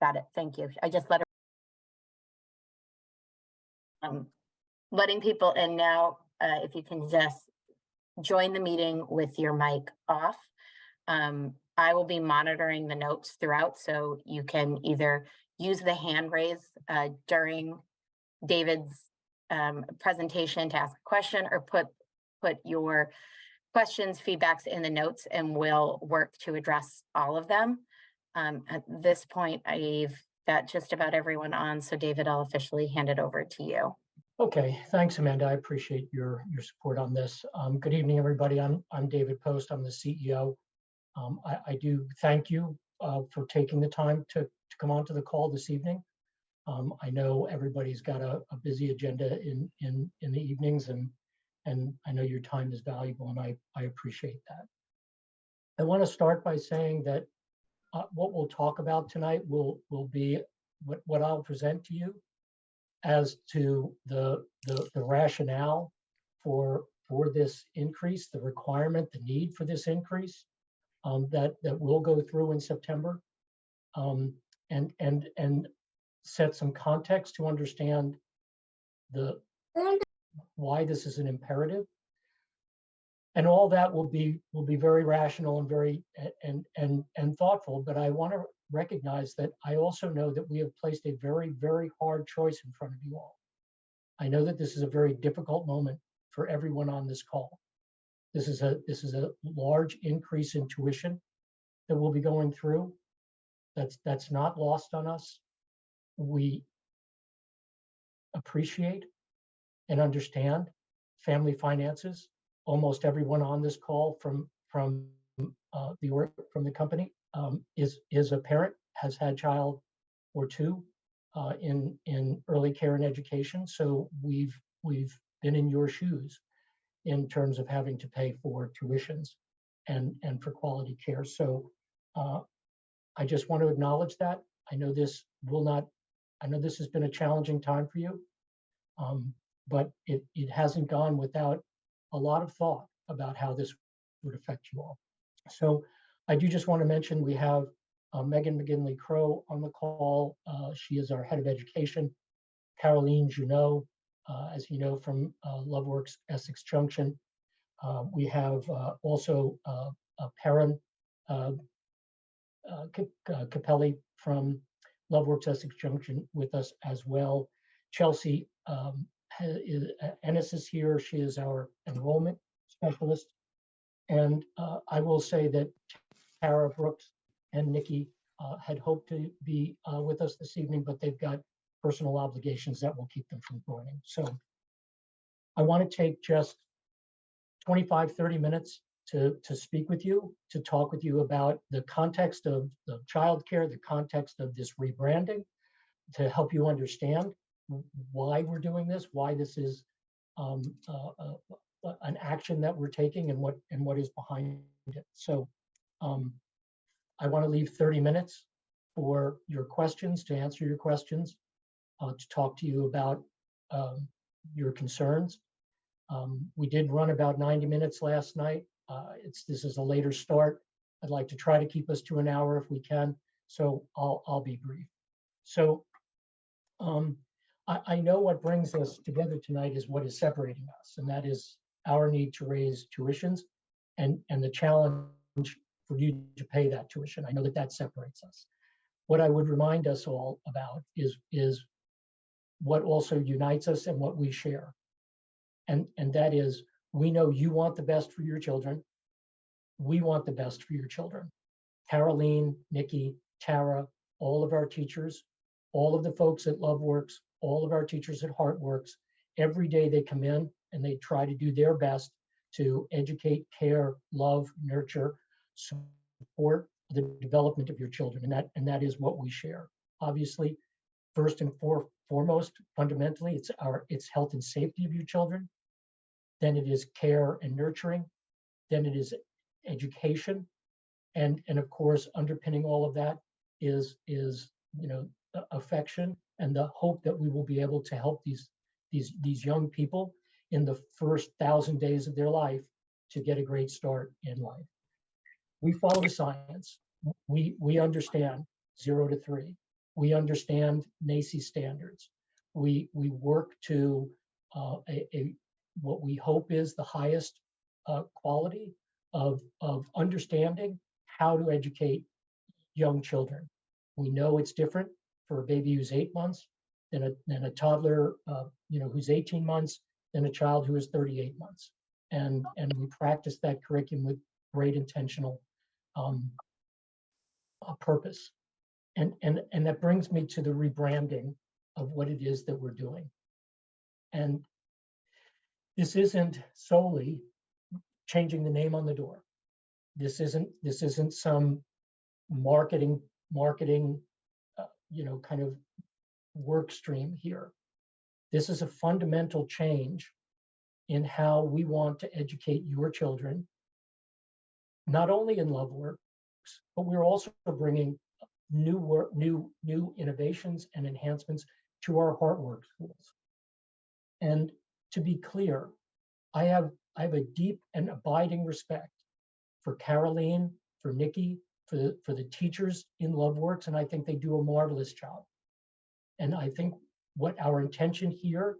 Got it. Thank you. I just let letting people in now. If you can just join the meeting with your mic off. I will be monitoring the notes throughout, so you can either use the hand raise during David's presentation to ask a question, or put your questions, feedbacks in the notes, and we'll work to address all of them. At this point, I've got just about everyone on, so David, I'll officially hand it over to you. Okay, thanks, Amanda. I appreciate your support on this. Good evening, everybody. I'm David Post. I'm the CEO. I do thank you for taking the time to come onto the call this evening. I know everybody's got a busy agenda in the evenings, and I know your time is valuable, and I appreciate that. I want to start by saying that what we'll talk about tonight will be what I'll present to you as to the rationale for this increase, the requirement, the need for this increase that we'll go through in September, and set some context to understand why this is an imperative. And all that will be very rational and very and thoughtful. But I want to recognize that I also know that we have placed a very, very hard choice in front of you all. I know that this is a very difficult moment for everyone on this call. This is a large increase in tuition that we'll be going through. That's not lost on us. We appreciate and understand family finances. Almost everyone on this call from the company is a parent, has had child or two in early care and education. So we've been in your shoes in terms of having to pay for tuitions and for quality care. So I just want to acknowledge that. I know this has been a challenging time for you, but it hasn't gone without a lot of thought about how this would affect you all. So I do just want to mention we have Megan McGinley-Crow on the call. She is our head of education. Caroline Junot, as you know, from LoveWorks Essex Junction. We have also Perrin Capelli from LoveWorks Essex Junction with us as well. Chelsea Ennis is here. She is our enrollment specialist. And I will say that Tara Brooks and Nikki had hoped to be with us this evening, but they've got personal obligations that will keep them from joining. So I want to take just 25, 30 minutes to speak with you, to talk with you about the context of the childcare, the context of this rebranding, to help you understand why we're doing this, why this is an action that we're taking, and what is behind it. So I want to leave 30 minutes for your questions, to answer your questions, to talk to you about your concerns. We did run about 90 minutes last night. This is a later start. I'd like to try to keep us to an hour if we can. So I'll be brief. So I know what brings us together tonight is what is separating us, and that is our need to raise tuitions and the challenge for you to pay that tuition. I know that separates us. What I would remind us all about is what also unites us and what we share. And that is, we know you want the best for your children. We want the best for your children. Caroline, Nikki, Tara, all of our teachers, all of the folks at LoveWorks, all of our teachers at HeartWorks, every day they come in and they try to do their best to educate, care, love, nurture, support the development of your children. And that is what we share. Obviously, first and foremost, fundamentally, it's health and safety of your children. Then it is care and nurturing. Then it is education. And of course, underpinning all of that is affection and the hope that we will be able to help these young people in the first 1,000 days of their life to get a great start in life. We follow the science. We understand 0 to 3. We understand NACI standards. We work to what we hope is the highest quality of understanding how to educate young children. We know it's different for a baby who's 8 months than a toddler, who's 18 months, than a child who is 38 months. And we practice that curriculum with great intentional purpose. And that brings me to the rebranding of what it is that we're doing. And this isn't solely changing the name on the door. This isn't some marketing kind of work stream here. This is a fundamental change in how we want to educate your children, not only in LoveWorks, but we're also bringing new innovations and enhancements to our HeartWorks schools. And to be clear, I have a deep and abiding respect for Caroline, for Nikki, for the teachers in LoveWorks, and I think they do a marvelous job. And I think what our intention here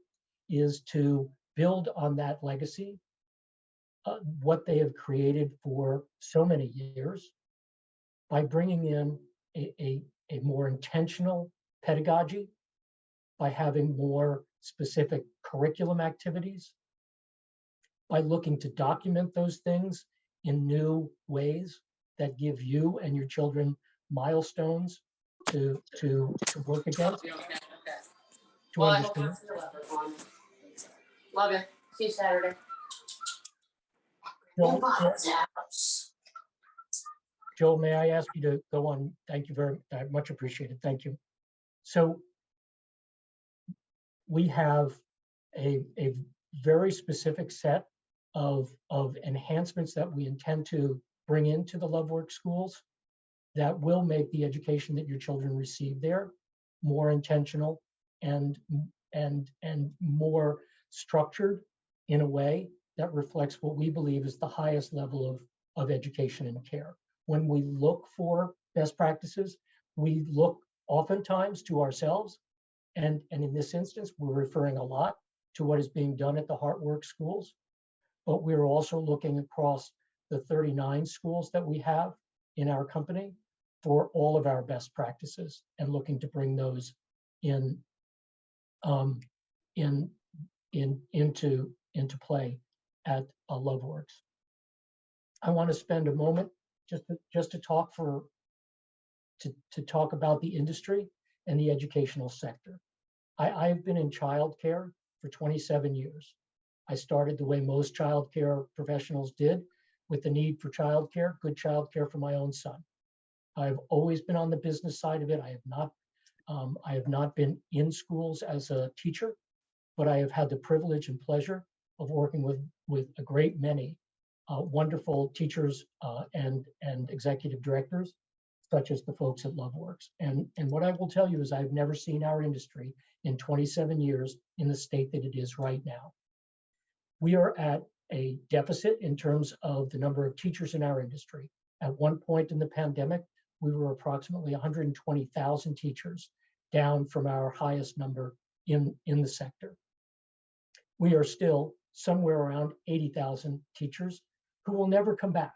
is to build on that legacy, what they have created for so many years, by bringing in a more intentional pedagogy, by having more specific curriculum activities, by looking to document those things in new ways that give you and your children milestones to work against. To understand. Love you. See you Saturday. Joel, may I ask you to go on? Thank you very much appreciated. Thank you. So we have a very specific set of enhancements that we intend to bring into the LoveWorks schools that will make the education that your children receive there more intentional and more structured in a way that reflects what we believe is the highest level of education and care. When we look for best practices, we look oftentimes to ourselves, and in this instance, we're referring a lot to what is being done at the HeartWorks schools, but we're also looking across the 39 schools that we have in our company for all of our best practices and looking to bring those into play at LoveWorks. I want to spend a moment just to talk about the industry and the educational sector. I've been in childcare for 27 years. I started the way most childcare professionals did, with the need for childcare, good childcare for my own son. I've always been on the business side of it. I have not been in schools as a teacher, but I have had the privilege and pleasure of working with a great many wonderful teachers and executive directors, such as the folks at LoveWorks. And what I will tell you is I've never seen our industry in 27 years in the state that it is right now. We are at a deficit in terms of the number of teachers in our industry. At one point in the pandemic, we were approximately 120,000 teachers, down from our highest number in the sector. We are still somewhere around 80,000 teachers who will never come back.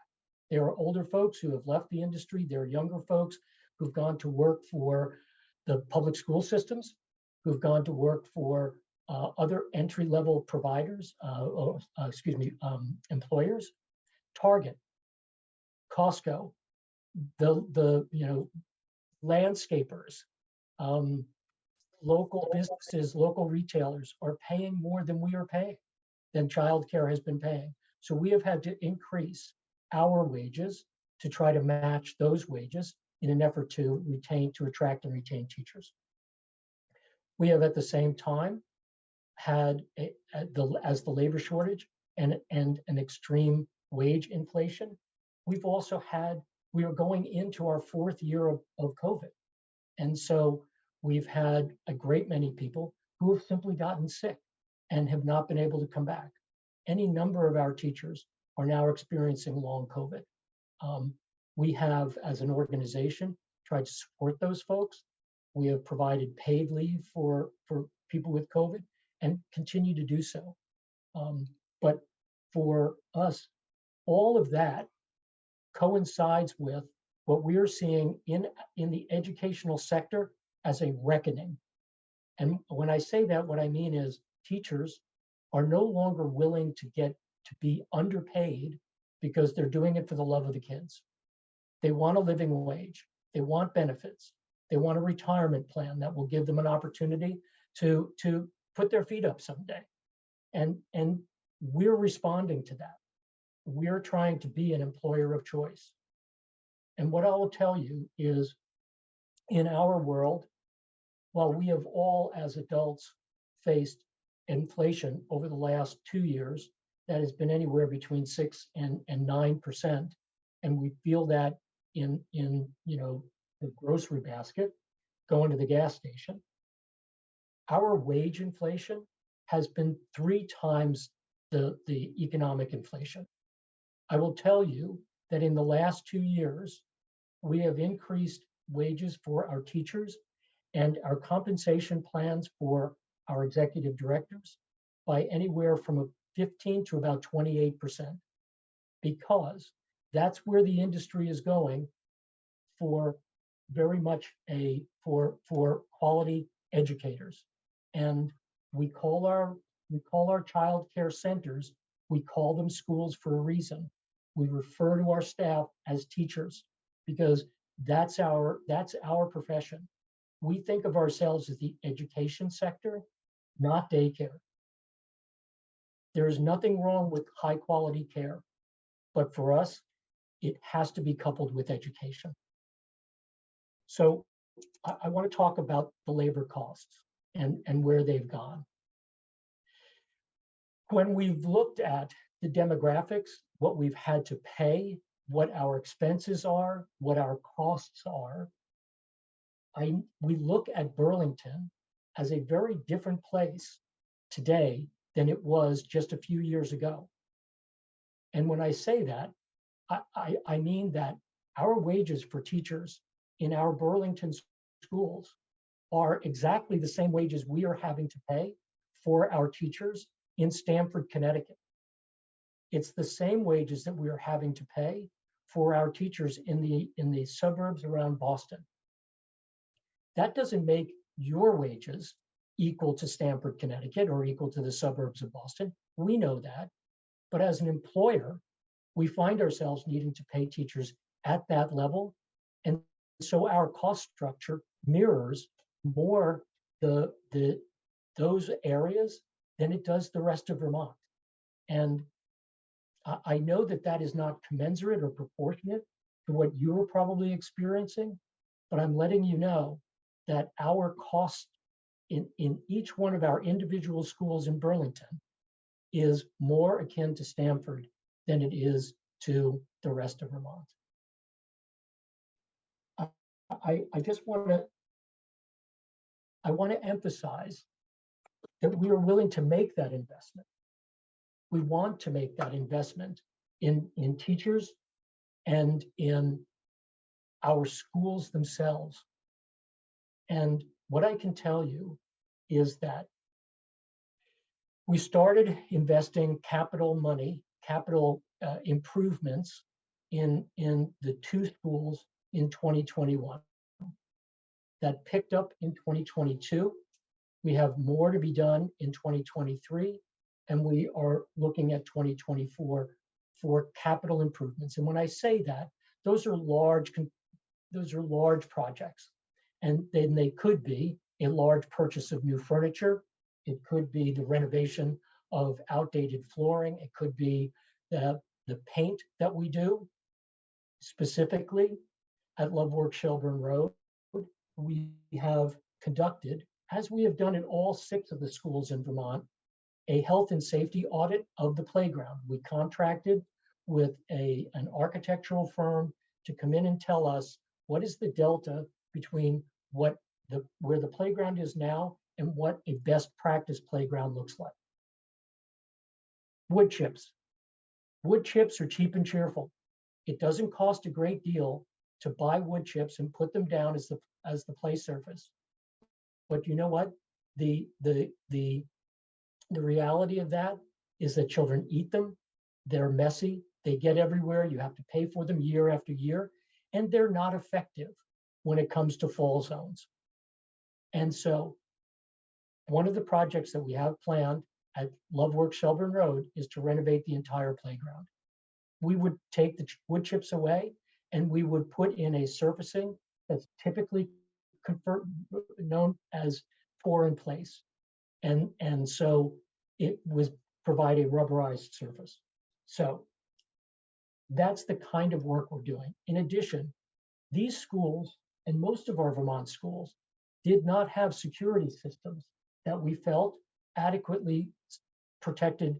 There are older folks who have left the industry. There are younger folks who've gone to work for the public school systems, who've gone to work for other entry-level providers, employers, Target, Costco, the landscapers, local businesses, local retailers are paying more than we are paying, than childcare has been paying. So we have had to increase our wages to try to match those wages in an effort to attract and retain teachers. We have at the same time had as the labor shortage and an extreme wage inflation. We are going into our fourth year of COVID. And so we've had a great many people who have simply gotten sick and have not been able to come back. Any number of our teachers are now experiencing long COVID. We have, as an organization, tried to support those folks. We have provided paid leave for people with COVID and continue to do so. But for us, all of that coincides with what we are seeing in the educational sector as a reckoning. And when I say that, what I mean is teachers are no longer willing to be underpaid because they're doing it for the love of the kids. They want a living wage. They want benefits. They want a retirement plan that will give them an opportunity to put their feet up someday. And we're responding to that. We're trying to be an employer of choice. And what I will tell you is, in our world, while we have all as adults faced inflation over the last 2 years, that has been anywhere between 6 and 9%, and we feel that in the grocery basket, going to the gas station. Our wage inflation has been 3 times the economic inflation. I will tell you that in the last 2 years, we have increased wages for our teachers and our compensation plans for our executive directors by anywhere from 15 to about 28%, because that's where the industry is going for very much for quality educators. And we call our child care centers, we call them schools for a reason. We refer to our staff as teachers because that's our profession. We think of ourselves as the education sector, not daycare. There is nothing wrong with high quality care, but for us, it has to be coupled with education. So I want to talk about the labor costs and where they've gone. When we've looked at the demographics, what we've had to pay, what our expenses are, what our costs are, we look at Burlington as a very different place today than it was just a few years ago. And when I say that, I mean that our wages for teachers in our Burlington schools are exactly the same wages we are having to pay for our teachers in Stamford, Connecticut. It's the same wages that we are having to pay for our teachers in the suburbs around Boston. That doesn't make your wages equal to Stamford, Connecticut, or equal to the suburbs of Boston. We know that. But as an employer, we find ourselves needing to pay teachers at that level. And so our cost structure mirrors more those areas than it does the rest of Vermont. And I know that that is not commensurate or proportionate to what you're probably experiencing, but I'm letting you know that our cost in each one of our individual schools in Burlington is more akin to Stamford than it is to the rest of Vermont. I just want to emphasize that we are willing to make that investment. We want to make that investment in teachers and in our schools themselves. And what I can tell you is that we started investing capital money, capital improvements in the 2 schools in 2021. That picked up in 2022. We have more to be done in 2023, and we are looking at 2024 for capital improvements. And when I say that, those are large projects. And then they could be a large purchase of new furniture. It could be the renovation of outdated flooring. It could be the paint that we do. Specifically at Lovework Shelburne Road, we have conducted, as we have done in all 6 of the schools in Vermont, a health and safety audit of the playground. We contracted with an architectural firm to come in and tell us what is the delta between where the playground is now and what a best practice playground looks like. Wood chips. Wood chips are cheap and cheerful. It doesn't cost a great deal to buy wood chips and put them down as the play surface. But you know what? The the the the reality of that is that children eat them. They're messy. They get everywhere. You have to pay for them year after year, and they're not effective when it comes to fall zones. And so one of the projects that we have planned at Loveworks Shelburne Road is to renovate the entire playground. We would take the wood chips away and we would put in a surfacing that's typically known as pour in place. And so it was provide a rubberized surface. So that's the kind of work we're doing. In addition, these schools and most of our Vermont schools did not have security systems that we felt adequately protected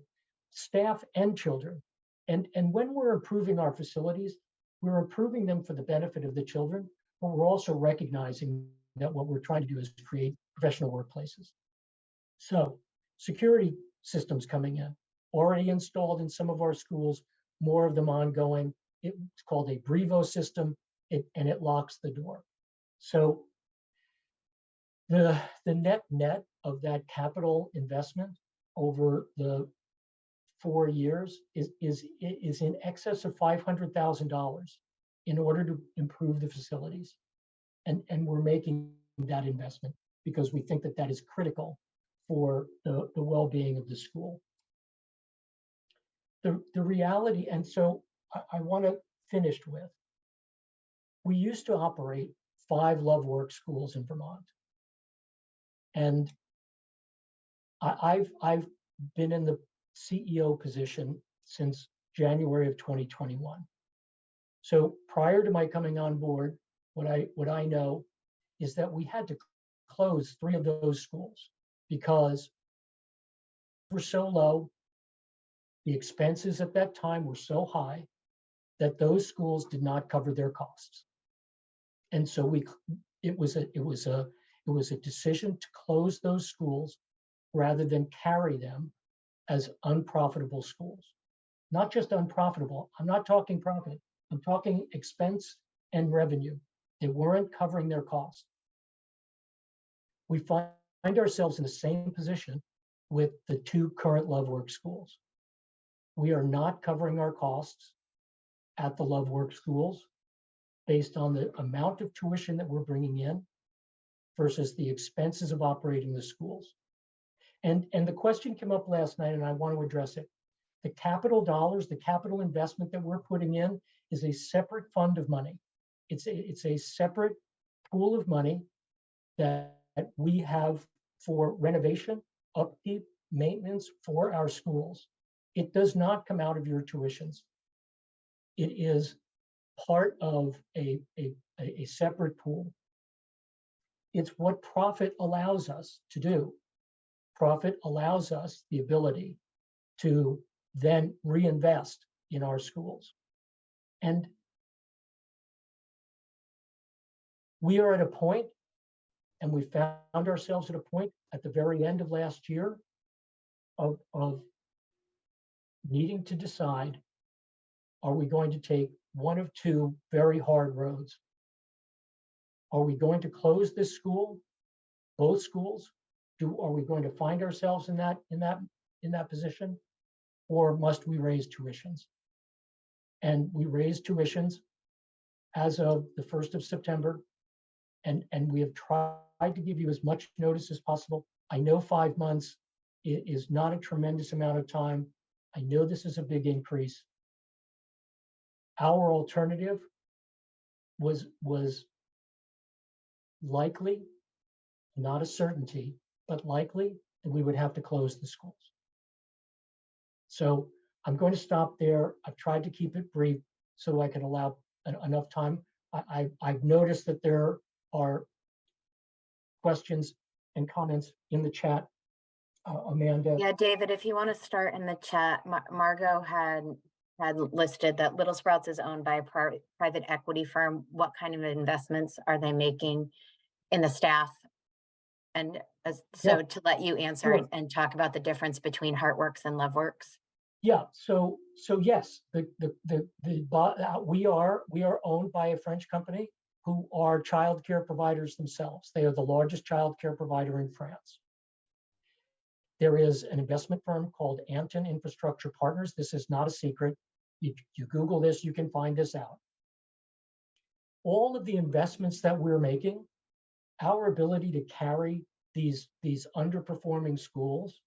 staff and children. And when we're improving our facilities, we're improving them for the benefit of the children, but we're also recognizing that what we're trying to do is create professional workplaces. So security systems coming in, already installed in some of our schools, more of them ongoing. It's called a Brevo system, and it locks the door. So the net of that capital investment over the 4 years is in excess of $500,000 in order to improve the facilities. And we're making that investment because we think that that is critical for the well-being of the school. The reality, and so I want to finish with, we used to operate 5 Loveworks schools in Vermont. And I've been in the CEO position since January of 2021. So prior to my coming on board, what I know is that we had to close 3 of those schools because we're so low, the expenses at that time were so high that those schools did not cover their costs. And so it was a decision to close those schools rather than carry them as unprofitable schools. Not just unprofitable, I'm not talking profit, I'm talking expense and revenue. They weren't covering their costs. We find ourselves in the same position with the 2 current Loveworks schools. We are not covering our costs at the Loveworks schools based on the amount of tuition that we're bringing in versus the expenses of operating the schools. And the question came up last night, and I want to address it. The capital dollars, the capital investment that we're putting in is a separate fund of money. It's a separate pool of money that we have for renovation, upkeep, maintenance for our schools. It does not come out of your tuitions. It is part of a separate pool. It's what profit allows us to do. Profit allows us the ability to then reinvest in our schools. And we are at a point, and we found ourselves at a point at the very end of last year of needing to decide, are we going to take one of 2 very hard roads? Are we going to close this school, both schools? Are we going to find ourselves in that position, or must we raise tuitions? And we raised tuitions as of the 1st of September, and we have tried to give you as much notice as possible. I know 5 months is not a tremendous amount of time. I know this is a big increase. Our alternative was likely, not a certainty, but likely that we would have to close the schools. So I'm going to stop there. I've tried to keep it brief so I can allow enough time. I've noticed that there are questions and comments in the chat. Amanda. Yeah, David, if you want to start in the chat, Margot had listed that Little Sprouts is owned by a private equity firm. What kind of investments are they making in the staff? And so to let you answer Sure. and talk about the difference between Heartworks and Loveworks. Yeah. So yes, we are owned by a French company. who are childcare providers themselves. They are the largest childcare provider in France. There is an investment firm called Anton Infrastructure Partners. This is not a secret. You Google this, you can find this out. All of the investments that we're making, our ability to carry these underperforming schools,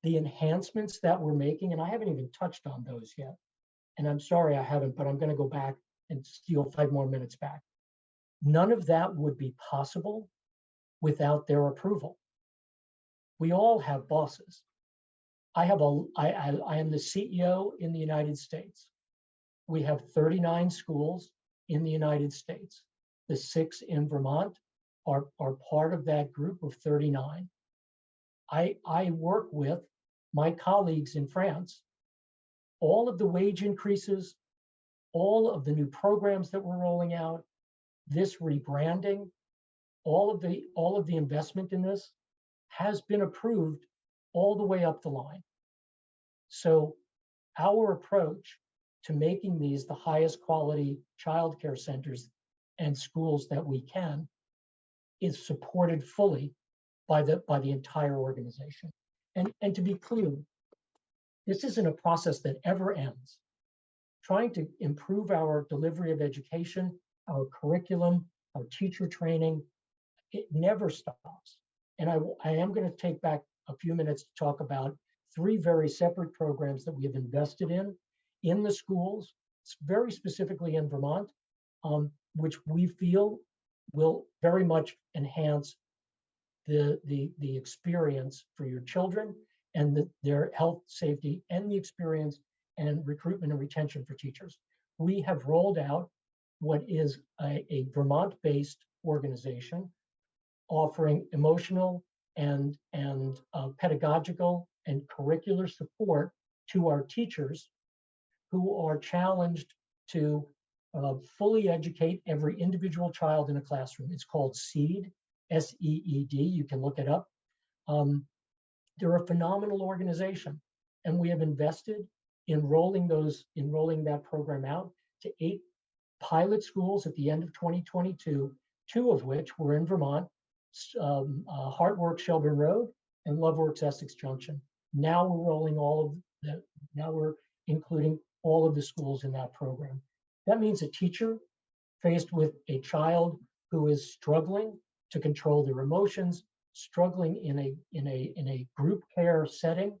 the enhancements that we're making, and I haven't even touched on those yet. And I'm sorry I haven't, but I'm going to go back and steal 5 more minutes back. None of that would be possible without their approval. We all have bosses. I am the CEO in the United States. We have 39 schools in the United States. The 6 in Vermont are part of that group of 39. I work with my colleagues in France. All of the wage increases, all of the new programs that we're rolling out, this rebranding, all of the investment in this has been approved all the way up the line. So our approach to making these the highest quality childcare centers and schools that we can is supported fully by the entire organization. And to be clear, this isn't a process that ever ends. Trying to improve our delivery of education, our curriculum, our teacher training, it never stops. And I am going to take back a few minutes to talk about 3 very separate programs that we have invested in the schools, very specifically in Vermont, which we feel will very much enhance the experience for your children and their health, safety, and the experience and recruitment and retention for teachers. We have rolled out what is a Vermont-based organization offering emotional and pedagogical and curricular support to our teachers who are challenged to fully educate every individual child in a classroom. It's called SEED, S-E-E-D. You can look it up. They're a phenomenal organization, and we have invested in rolling that program out to 8 pilot schools at the end of 2022, 2 of which were in Vermont, Heartworks Shelburne Road and Loveworks Essex Junction. Now we're including all of the schools in that program. That means a teacher faced with a child who is struggling to control their emotions, struggling in a group care setting,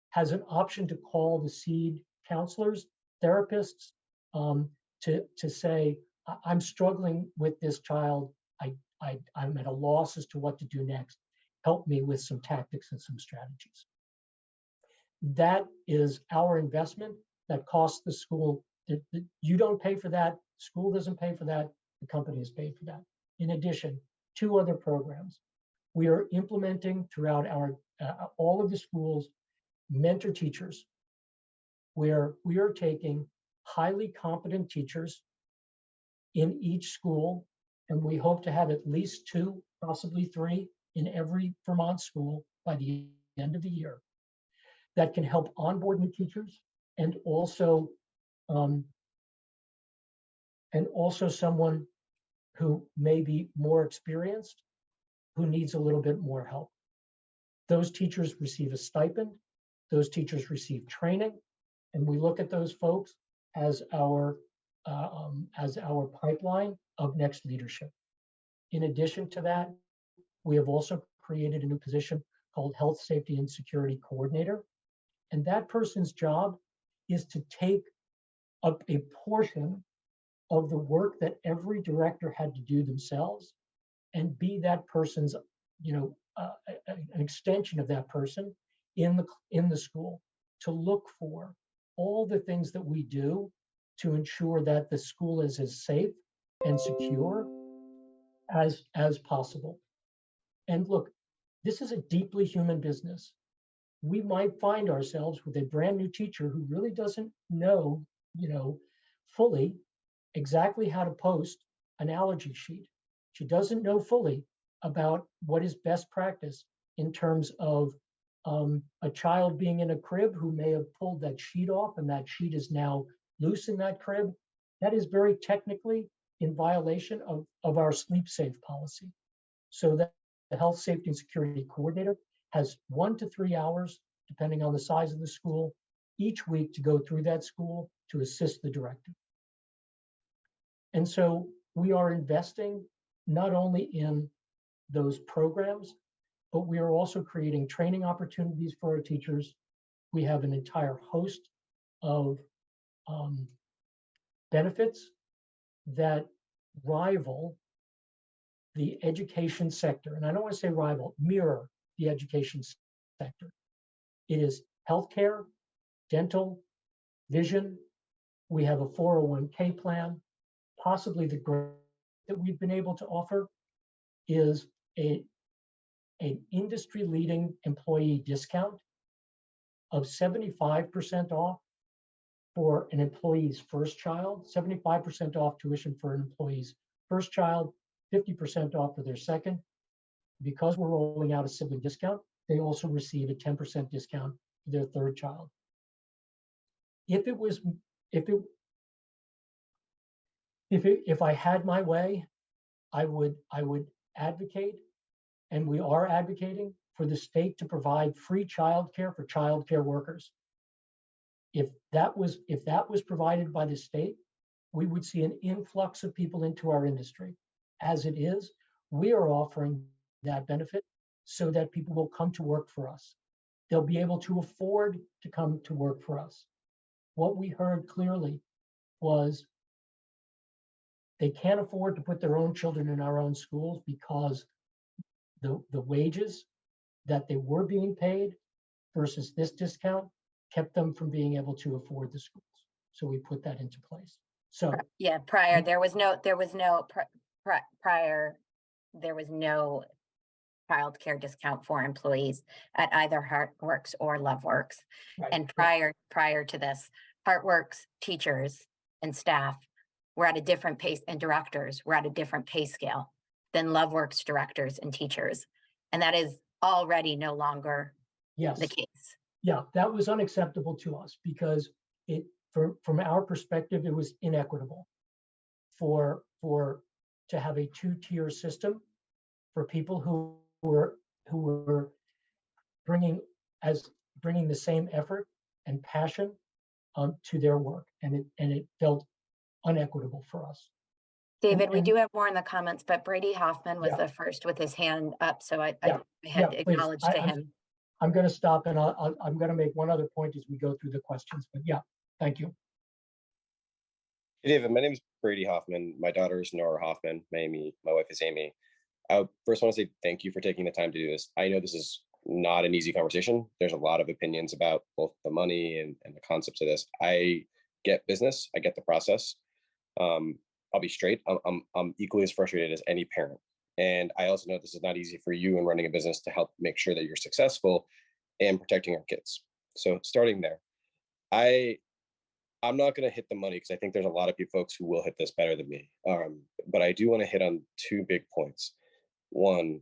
has an option to call the SEED counselors, therapists, to say, I'm struggling with this child. I'm at a loss as to what to do next. Help me with some tactics and some strategies. That is our investment that costs the school. You don't pay for that. School doesn't pay for that. The company is paid for that. In addition, 2 other programs. We are implementing throughout all of the schools mentor teachers, where we are taking highly competent teachers in each school, and we hope to have at least 2, possibly 3 in every Vermont school by the end of the year that can help onboard new teachers and also someone who may be more experienced, who needs a little bit more help. Those teachers receive a stipend, those teachers receive training, and we look at those folks as our pipeline of next leadership. In addition to that, we have also created a new position called Health, Safety, and Security Coordinator. And that person's job is to take up a portion of the work that every director had to do themselves and be that person's, an extension of that person in the school, to look for all the things that we do to ensure that the school is as safe and secure as possible. And look, this is a deeply human business. We might find ourselves with a brand new teacher who really doesn't know, fully exactly how to post an allergy sheet. She doesn't know fully about what is best practice in terms of a child being in a crib who may have pulled that sheet off and that sheet is now loose in that crib. That is very technically in violation of our sleep safe policy. So that the health, safety, and security coordinator has 1 to 3 hours, depending on the size of the school, each week to go through that school to assist the director. And so we are investing not only in those programs, but we are also creating training opportunities for our teachers. We have an entire host of benefits that rival the education sector. And I don't want to say rival, mirror the education sector. It is healthcare, dental, vision. We have a 401k plan. Possibly the greatest that we've been able to offer is an industry-leading employee discount of 75% off for an employee's first child, 75% off tuition for an employee's first child, 50% off for their second. Because we're rolling out a sibling discount, they also receive a 10% discount for their third child. If I had my way, I would advocate, and we are advocating for the state to provide free childcare for childcare workers. If that was provided by the state, we would see an influx of people into our industry. As it is, we are offering that benefit so that people will come to work for us. They'll be able to afford to come to work for us. What we heard clearly was they can't afford to put their own children in our own schools because the wages that they were being paid versus this discount kept them from being able to afford the schools. So we put that into place. So Yeah, prior, there was no childcare discount for employees at either HeartWorks or LoveWorks. right, And right. prior to this, HeartWorks teachers and staff were at a different pace, and directors were at a different pay scale than LoveWorks directors and teachers. And that is already no longer Yes. the case. Yeah, that was unacceptable to us because from our perspective, it was inequitable to have a two-tier system for people who were bringing the same effort and passion to their work, and it felt unequitable for us. David, we and- do have more in the comments, but Brady Hoffman was Yeah. the first with his hand up, so I Yeah. had Please. acknowledged to him. I'm going to stop, and I'm going to make one other point as we go through the questions. But yeah, thank you. Hey, David, my name is Brady Hoffman. My daughter is Nora Hoffman. My wife is Amy. I first want to say thank you for taking the time to do this. I know this is not an easy conversation. There's a lot of opinions about both the money and the concepts of this. I get business. I get the process. I'll be straight. I'm equally as frustrated as any parent. And I also know this is not easy for you in running a business to help make sure that you're successful and protecting our kids. So starting there, I'm not going to hit the money because I think there's a lot of folks who will hit this better than me. But I do want to hit on two big points. One,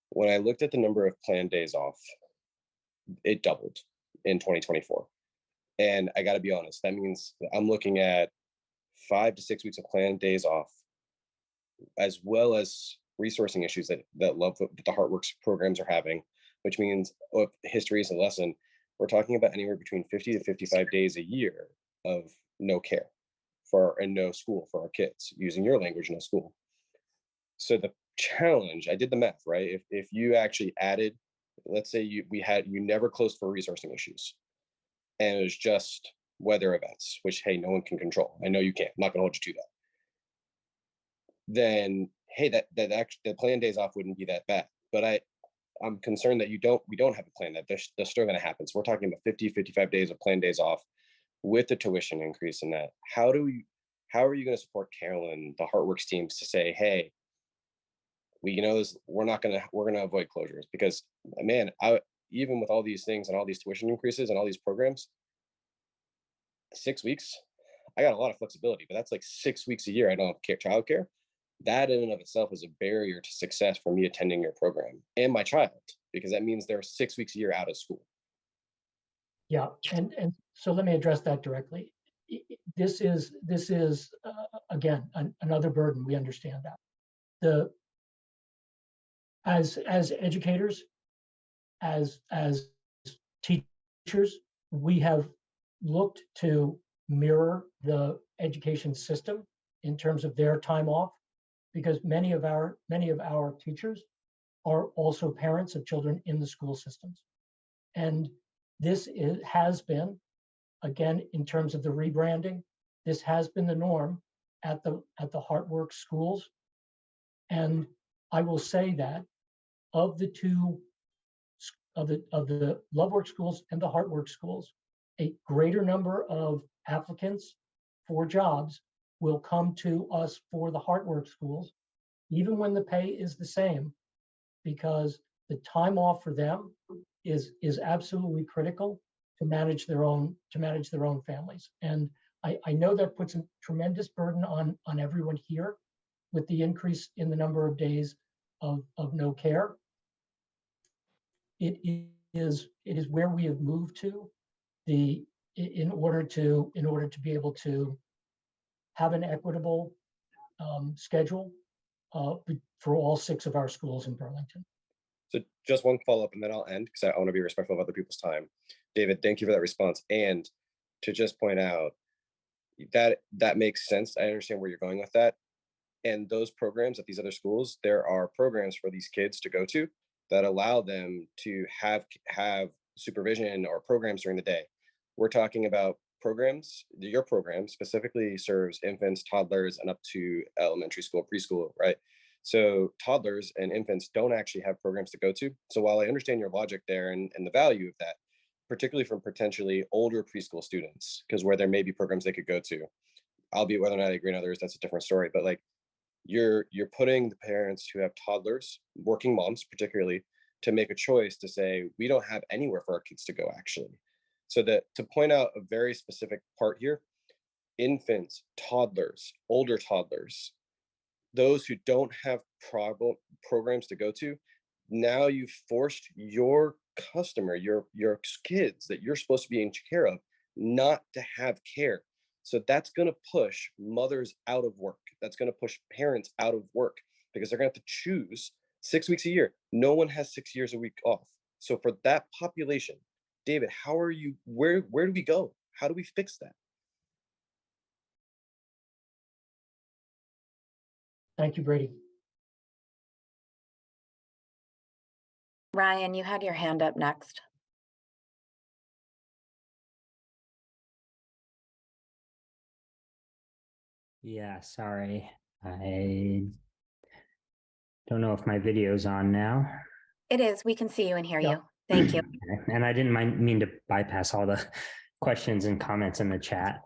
when I looked at the number of planned days off, it doubled in 2024. And I got to be honest, that means I'm looking at 5 to 6 weeks of planned days off, as well as resourcing issues that the HeartWorks programs are having, which means if history is a lesson, we're talking about anywhere between 50 to 55 days a year of no care and no school for our kids, using your language, no school. So the challenge, I did the math, right? If you actually added, let's say you never closed for resourcing issues, and it was just weather events, which, hey, no one can control. I know you can't. I'm not going to hold you to that. Then, hey, that actually the planned days off wouldn't be that bad. But I'm concerned that we don't have a plan, that they're still going to happen. So we're talking about 50, 55 days of planned days off with the tuition increase in that. How are you going to support Carolyn, the HeartWorks teams, to say, hey, we're going to avoid closures? Because, man, even with all these things and all these tuition increases and all these programs, 6 weeks, I got a lot of flexibility, but that's like 6 weeks a year I don't have childcare. That in and of itself is a barrier to success for me attending your program and my child, because that means they're 6 weeks a year out of school. Yeah, and so let me address that directly. this is again, another burden. We understand that. As educators, as teachers, we have looked to mirror the education system in terms of their time off, because many of our teachers are also parents of children in the school systems. And has been, again, in terms of the rebranding, this has been the norm at the HeartWorks schools. And I will say that of the two, of the LoveWorks schools and the HeartWorks schools, a greater number of applicants for jobs will come to us for the HeartWorks schools, even when the pay is the same, because the time off for them is absolutely critical to manage their own families. And I know that puts a tremendous burden on everyone here with the increase in the number of days of no care. It is where we have moved to in order to be able to have an equitable schedule for all 6 of our schools in Burlington. So just one follow-up and then I'll end because I want to be respectful of other people's time. David, thank you for that response. And to just point out that makes sense. I understand where you're going with that. And those programs at these other schools, there are programs for these kids to go to that allow them to have supervision or programs during the day. We're talking about programs, your program specifically serves infants, toddlers, and up to elementary school, preschool, right? So toddlers and infants don't actually have programs to go to. So while I understand your logic there and the value of that, particularly from potentially older preschool students, because where there may be programs they could go to, albeit whether or not I agree on others, that's a different story. But like you're putting the parents who have toddlers, working moms particularly, to make a choice to say, we don't have anywhere for our kids to go actually. So that to point out a very specific part here, infants, toddlers, older toddlers, those who don't have programs to go to, now you've forced your customer, your kids that you're supposed to be in care of, not to have care. So that's going to push mothers out of work. That's going to push parents out of work because they're going to have to choose 6 weeks a year. No one has 6 years a week off. So for that population, David, where do we go? How do we fix that? Thank you, Brady. Ryan, you had your hand up next. Yeah, sorry. I don't know if my video's on now. It is. We can see you and hear Yeah. you. Thank you. Okay. And I didn't mean to bypass all the questions and comments in the chat.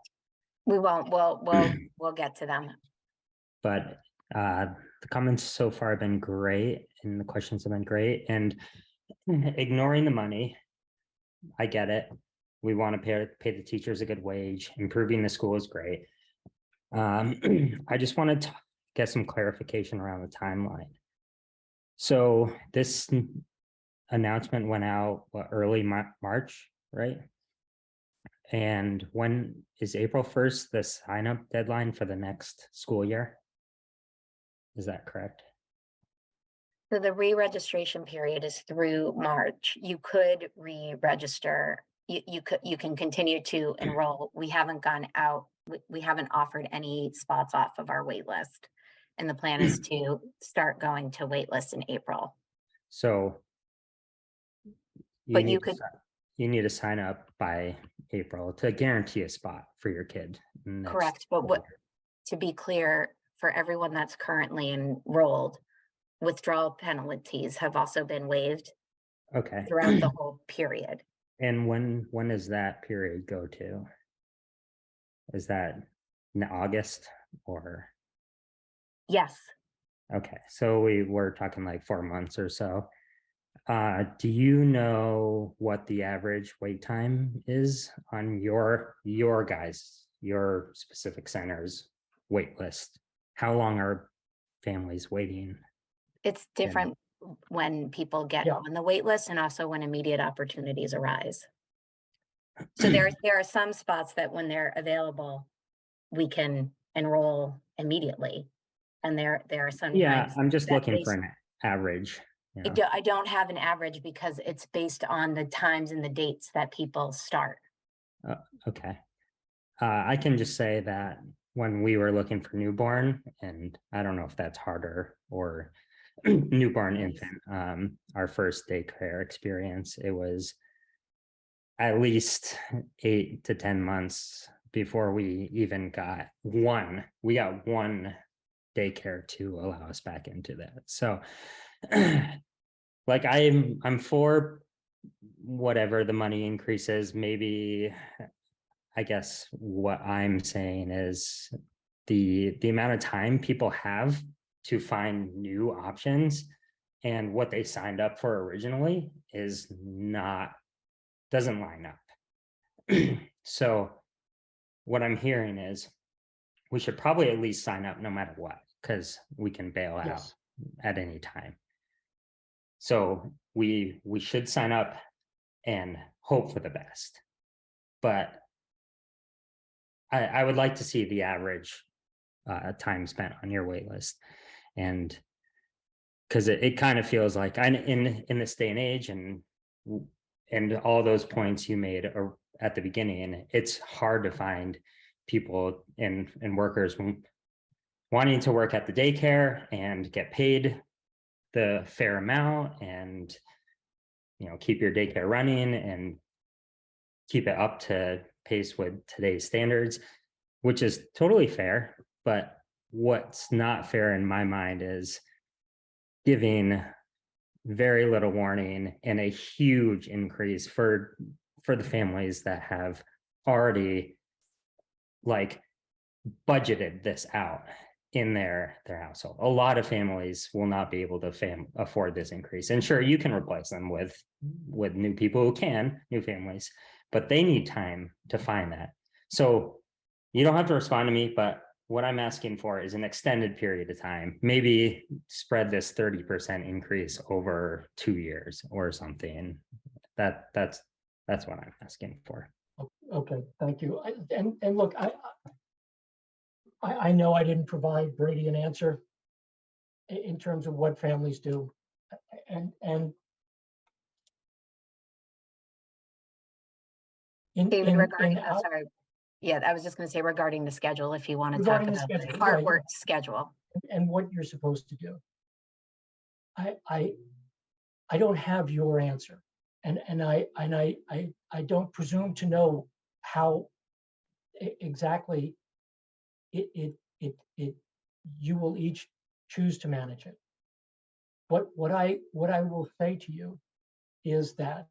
We won't. We'll get to them. But the comments so far have been great and the questions have been great. And ignoring the money, I get it. We want to pay the teachers a good wage. Improving the school is great. I just wanted to get some clarification around the timeline. So this announcement went out early March, right? And when is April 1st the sign up deadline for the next school year? Is that correct? So the re-registration period is through March. You could re-register. You can continue to enroll. We haven't gone out. We haven't offered any spots off of our wait list. And the plan is to start going to wait lists in April. So But you need to sign up by April to guarantee a spot for your kid. Correct. But to be clear, for everyone that's currently enrolled, withdrawal penalties have also been waived throughout the whole period. And when does that period go to? Is that in August or? Yes. Okay, so we're talking like 4 months or so. Do you know what the average wait time is on your specific center's wait list? How long are families waiting? It's different when people get on the wait list and also when immediate opportunities arise. So there are some spots that when they're available, we can enroll immediately. And there are some Yeah, times I'm just that looking for an average. You know. I don't have an average because it's based on the times and the dates that people start. Okay. I can just say that when we were looking for newborn, and I don't know if that's harder or newborn Yes. infant, our first daycare experience, it was at least 8 to 10 months before we even got one. We got one daycare to allow us back into that. So like I'm for whatever the money increases. Maybe I guess what I'm saying is the amount of time people have to find new options and what they signed up for originally is doesn't line up. So what I'm hearing is we should probably at least sign up no matter what, because we can bail out Yes. at any time. So we should sign up and hope for the best. But I would like to see the average time spent on your wait list. And because it kind of feels like in this day and age and all those points you made are at the beginning, it's hard to find people and workers wanting to work at the daycare and get paid the fair amount and keep your daycare running and keep it up to pace with today's standards, which is totally fair. But what's not fair in my mind is giving very little warning and a huge increase for the families that have already like budgeted this out in their household. A lot of families will not be able to afford this increase. And sure, you can replace them with new people who can, new families, but they need time to find that. So you don't have to respond to me, but what I'm asking for is an extended period of time, maybe spread this 30% increase over 2 years or something. That's what I'm asking for. Okay, thank you. And look, I know I didn't provide Brady an answer in terms of what families do. And David, regarding, our, sorry. Yeah, I was just going to say regarding the schedule, if you want to talk regarding the about the schedule, artwork schedule. and what you're supposed to do. I don't have your answer. And I don't presume to know how exactly it you will each choose to manage it. What I will say to you is that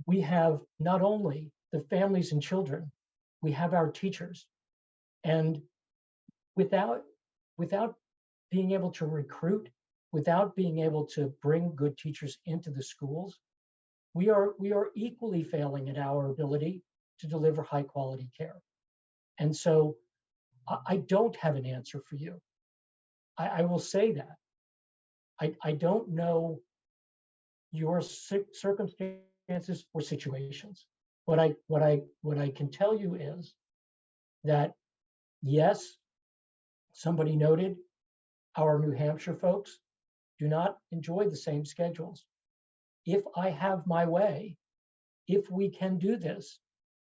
we have not only the families and children, we have our teachers. And without being able to recruit, without being able to bring good teachers into the schools, we are equally failing at our ability to deliver high quality care. And so I don't have an answer for you. I will say that. I don't know your circumstances or situations. What I can tell you is that yes, somebody noted our New Hampshire folks do not enjoy the same schedules. If I have my way, if we can do this,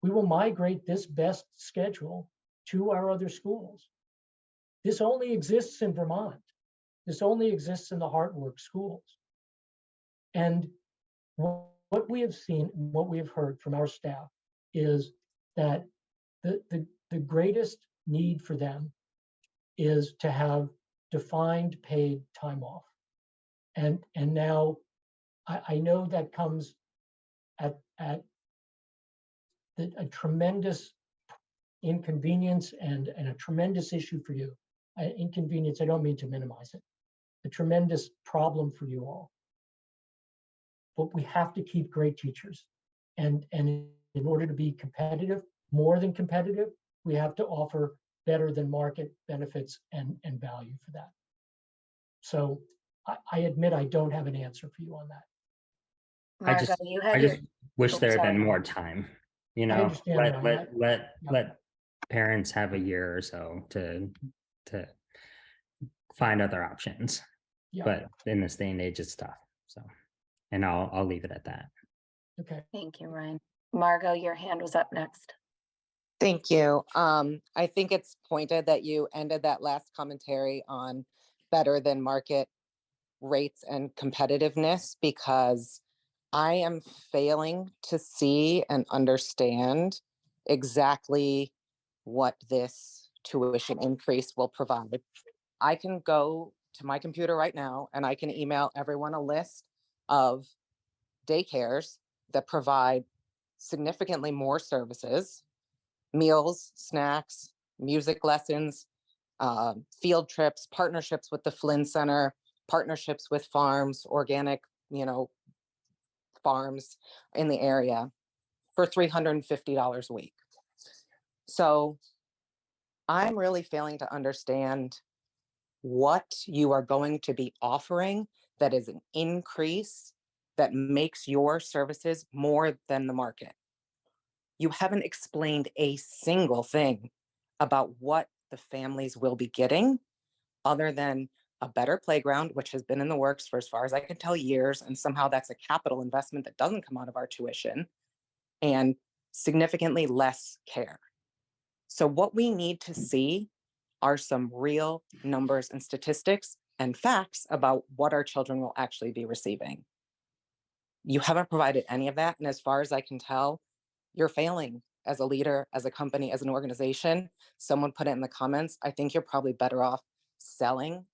we will migrate this best schedule to our other schools. This only exists in Vermont. This only exists in the Heartwork schools. And what we have seen, what we have heard from our staff is that the greatest need for them is to have defined paid time off. And now I know that comes at a tremendous inconvenience and a tremendous issue for you. Inconvenience, I don't mean to minimize it. A tremendous problem for you all. But we have to keep great teachers. And in order to be competitive, more than competitive, we have to offer better than market benefits and value for that. So I admit I don't have an answer for you on that. Margot, just, you I had your, just wish oh, there had sorry. been more time, you I know, understand, let, Ryan. let parents have a year or so to find other options. Yeah. But in this day and age, it's tough. So, and I'll leave it at that. Okay. Thank you, Ryan. Margot, your hand was up next. Thank you. I think it's pointed that you ended that last commentary on better than market rates and competitiveness, because I am failing to see and understand exactly what this tuition increase will provide. I can go to my computer right now and I can email everyone a list of daycares that provide significantly more services, meals, snacks, music lessons, field trips, partnerships with the Flynn Center, partnerships with farms, organic, farms in the area for $350 a week. So I'm really failing to understand what you are going to be offering that is an increase that makes your services more than the market. You haven't explained a single thing about what the families will be getting, other than a better playground, which has been in the works for, as far as I can tell, years, and somehow that's a capital investment that doesn't come out of our tuition, and significantly less care. So what we need to see are some real numbers and statistics and facts about what our children will actually be receiving. You haven't provided any of that, and as far as I can tell, you're failing as a leader, as a company, as an organization. Someone put it in the comments. I think you're probably better off selling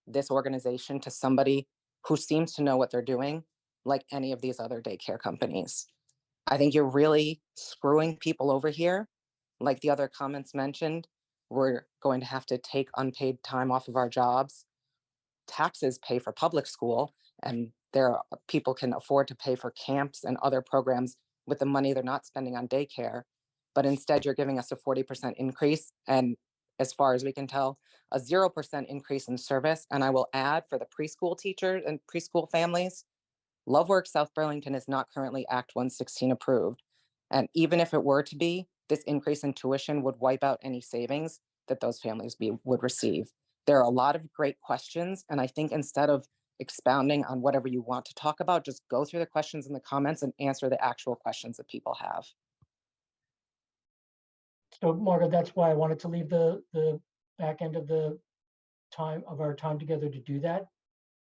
this organization to somebody who seems to know what they're doing, like any of these other daycare companies. I think you're really screwing people over here. Like the other comments mentioned, we're going to have to take unpaid time off of our jobs. Taxes pay for public school, and people can afford to pay for camps and other programs with the money they're not spending on daycare. But instead, you're giving us a 40% increase, and as far as we can tell, a 0% increase in service. And I will add, for the preschool teachers and preschool families, LoveWorks South Burlington is not currently Act 116 approved. And even if it were to be, this increase in tuition would wipe out any savings that those families would receive. There are a lot of great questions, and I think instead of expounding on whatever you want to talk about, just go through the questions in the comments and answer the actual questions that people have. So Margaret, that's why I wanted to leave the back end of the time of our time together to do that.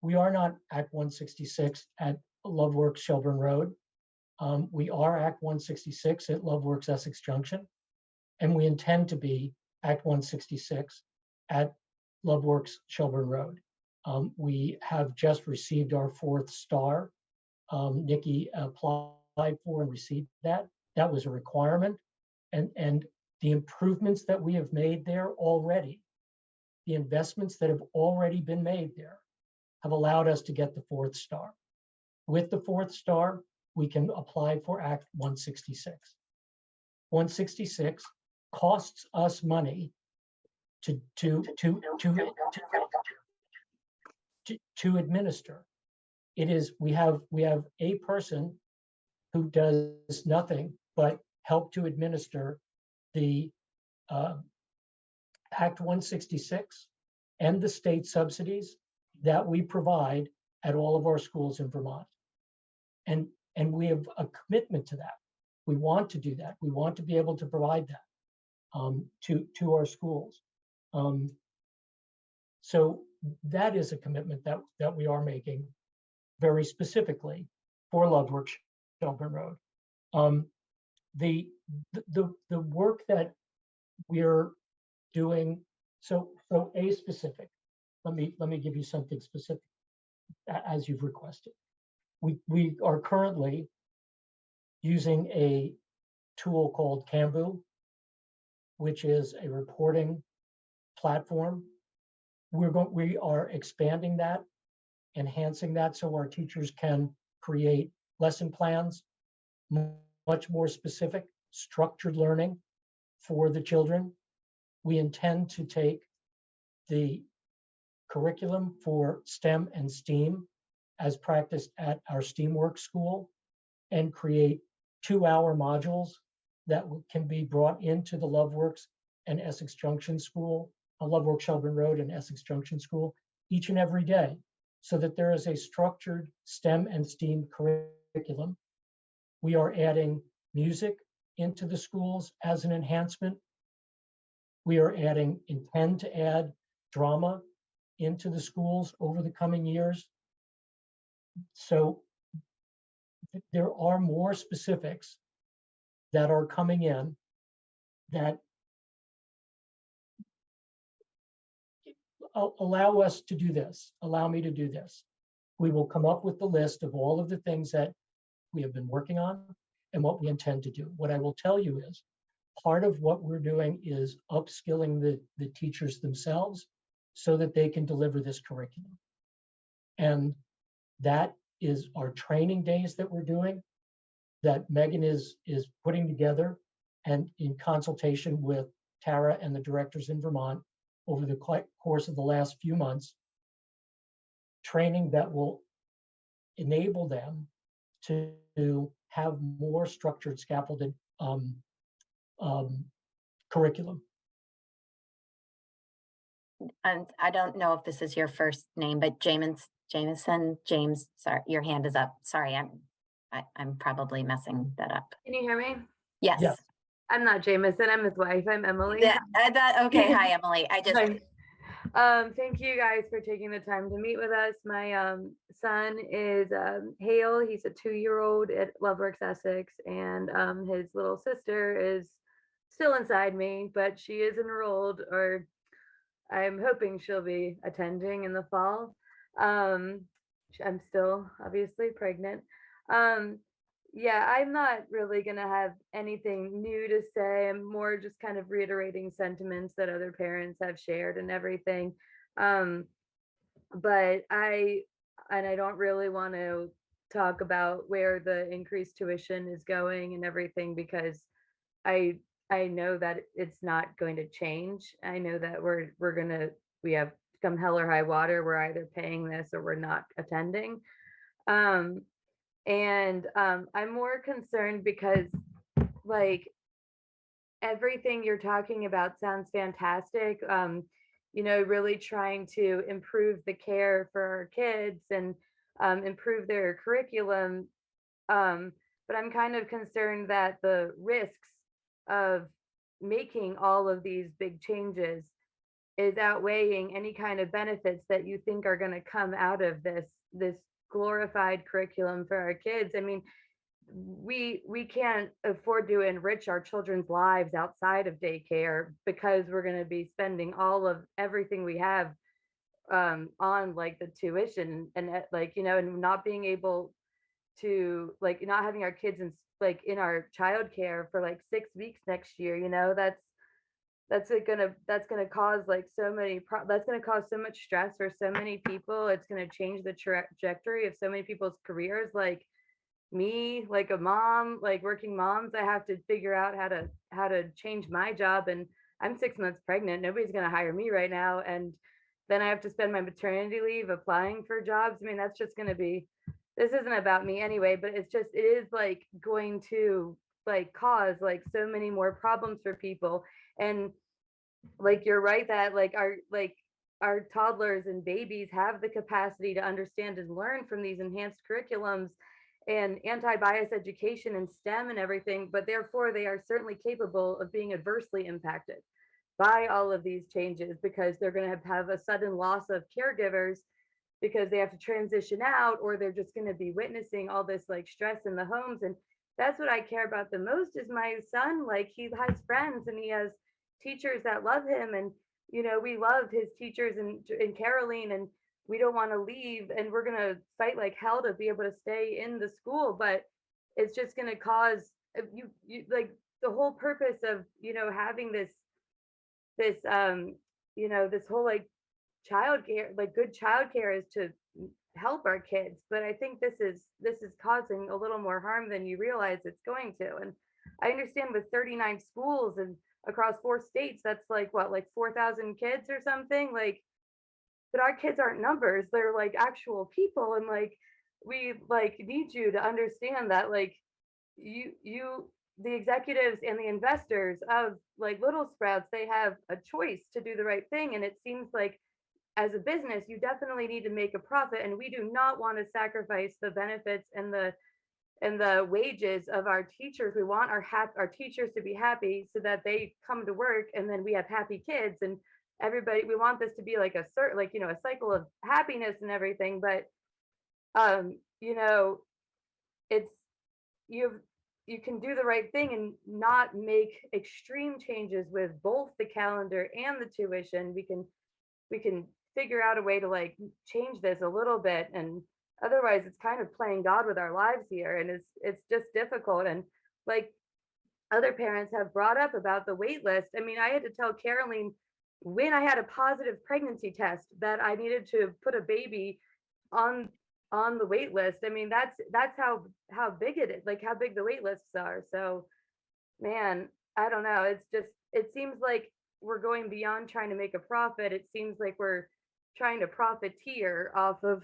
We are not Act 166 at LoveWorks Shelburne Road. We are Act 166 at LoveWorks Essex Junction, and we intend to be Act 166 at LoveWorks Shelburne Road. We have just received our 4th star. Nikki applied for and received that. That was a requirement. And the improvements that we have made there already, the investments that have already been made there, have allowed us to get the 4th star. With the 4th star, we can apply for Act 166. 166 costs us money to administer. It is, we have a person who does nothing but help to administer the Act 166 and the state subsidies that we provide at all of our schools in Vermont. And we have a commitment to that. We want to do that. We want to be able to provide that to our schools. So that is a commitment that we are making very specifically for LoveWorks Shelburne Road. The work that we're doing, so a specific, let me give you something specific as you've requested. We are currently using a tool called Canvu, which is a reporting platform. We are expanding that, enhancing that, so our teachers can create lesson plans, much more specific, structured learning for the children. We intend to take the curriculum for STEM and STEAM as practiced at our STEAMworks school and create 2-hour modules that can be brought into the LoveWorks and Essex Junction School, LoveWorks Shelburne Road and Essex Junction School each and every day, so that there is a structured STEM and STEAM curriculum. We are adding music into the schools as an enhancement. We are intend to add drama into the schools over the coming years. So there are more specifics that are coming in that allow us to do this, allow me to do this. We will come up with the list of all of the things that we have been working on and what we intend to do. What I will tell you is part of what we're doing is upskilling the teachers themselves so that they can deliver this curriculum. And that is our training days that we're doing, that Megan is putting together and in consultation with Tara and the directors in Vermont over the course of the last few months, training that will enable them to have more structured, scaffolded curriculum. And I don't know if this is your first name, but James, sorry, your hand is up. Sorry, I'm probably messing that up. Can you hear me? Yes. Yes. I'm not Jameson, I'm his wife. I'm Emily. Yeah, okay. Hi, Emily. Thank you guys for taking the time to meet with us. My son is Hale. He's a 2-year-old at LoveWorks Essex, and his little sister is still inside me, but she is enrolled, or I'm hoping she'll be attending in the fall. I'm still obviously pregnant. Yeah, I'm not really gonna have anything new to say. I'm more just kind of reiterating sentiments that other parents have shared and everything. But I don't really want to talk about where the increased tuition is going and everything, because I know that it's not going to change. I know that we have come hell or high water. We're either paying this or we're not attending. I'm more concerned because, like, everything you're talking about sounds fantastic. Really trying to improve the care for our kids and improve their curriculum. But I'm kind of concerned that the risks of making all of these big changes is outweighing any kind of benefits that you think are going to come out of this glorified curriculum for our kids. I mean, we can't afford to enrich our children's lives outside of daycare because we're going to be spending all of everything we have on like the tuition and and not being able to, like, not having our kids in our childcare for like 6 weeks next year. That's gonna cause like that's gonna cause so much stress for so many people. It's gonna change the trajectory of so many people's careers. Like me, like a mom, like working moms, I have to figure out how to change my job, and I'm 6 months pregnant. Nobody's gonna hire me right now, and then I have to spend my maternity leave applying for jobs. I mean, that's just gonna be, this isn't about me anyway, but it is like going to like cause like so many more problems for people. And like, you're right that our toddlers and babies have the capacity to understand and learn from these enhanced curriculums and anti-bias education and STEM and everything, but therefore they are certainly capable of being adversely impacted by all of these changes, because they're going to have a sudden loss of caregivers because they have to transition out, or they're just going to be witnessing all this like stress in the homes. And that's what I care about the most, is my son. Like, he has friends and he has teachers that love him, and we love his teachers and Caroline, and we don't want to leave, and we're going to fight like hell to be able to stay in the school. But it's just going to cause you like, the whole purpose of having this this whole like childcare, like good childcare, is to help our kids. But I think this is causing a little more harm than you realize it's going to. And I understand with 39 schools and across 4 states, that's like what, like 4,000 kids or something, like, but our kids aren't numbers, they're like actual people. And like we like need you to understand that like the executives and the investors of like Little Sprouts, they have a choice to do the right thing. And it seems like as a business, you definitely need to make a profit. And we do not want to sacrifice the benefits and the wages of our teachers. We want our teachers to be happy so that they come to work and then we have happy kids and everybody. We want this to be like a cycle of happiness and everything. But you know, it's you can do the right thing and not make extreme changes with both the calendar and the tuition. We can figure out a way to like change this a little bit, and otherwise it's kind of playing God with our lives here, and it's just difficult. And like other parents have brought up about the wait list. I mean, I had to tell Caroline when I had a positive pregnancy test that I needed to put a baby on the wait list. I mean, that's how big it is, like how big the wait lists are. So, man, I don't know. It's just it seems like we're going beyond trying to make a profit. It seems like we're trying to profiteer off of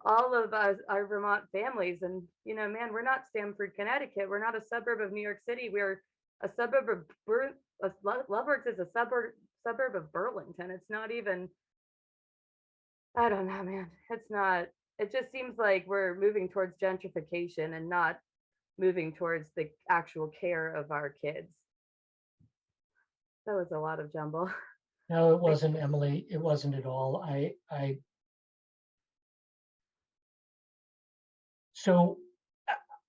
all of us, our Vermont families. And man, we're not Stamford, Connecticut. We're not a suburb of New York City. We're a suburb of Loveworks is a suburb of Burlington. It's not even. I don't know, man. It's not. It just seems like we're moving towards gentrification and not moving towards the actual care of our kids. That was a lot of jumble. No, it wasn't, Emily. It wasn't at all. So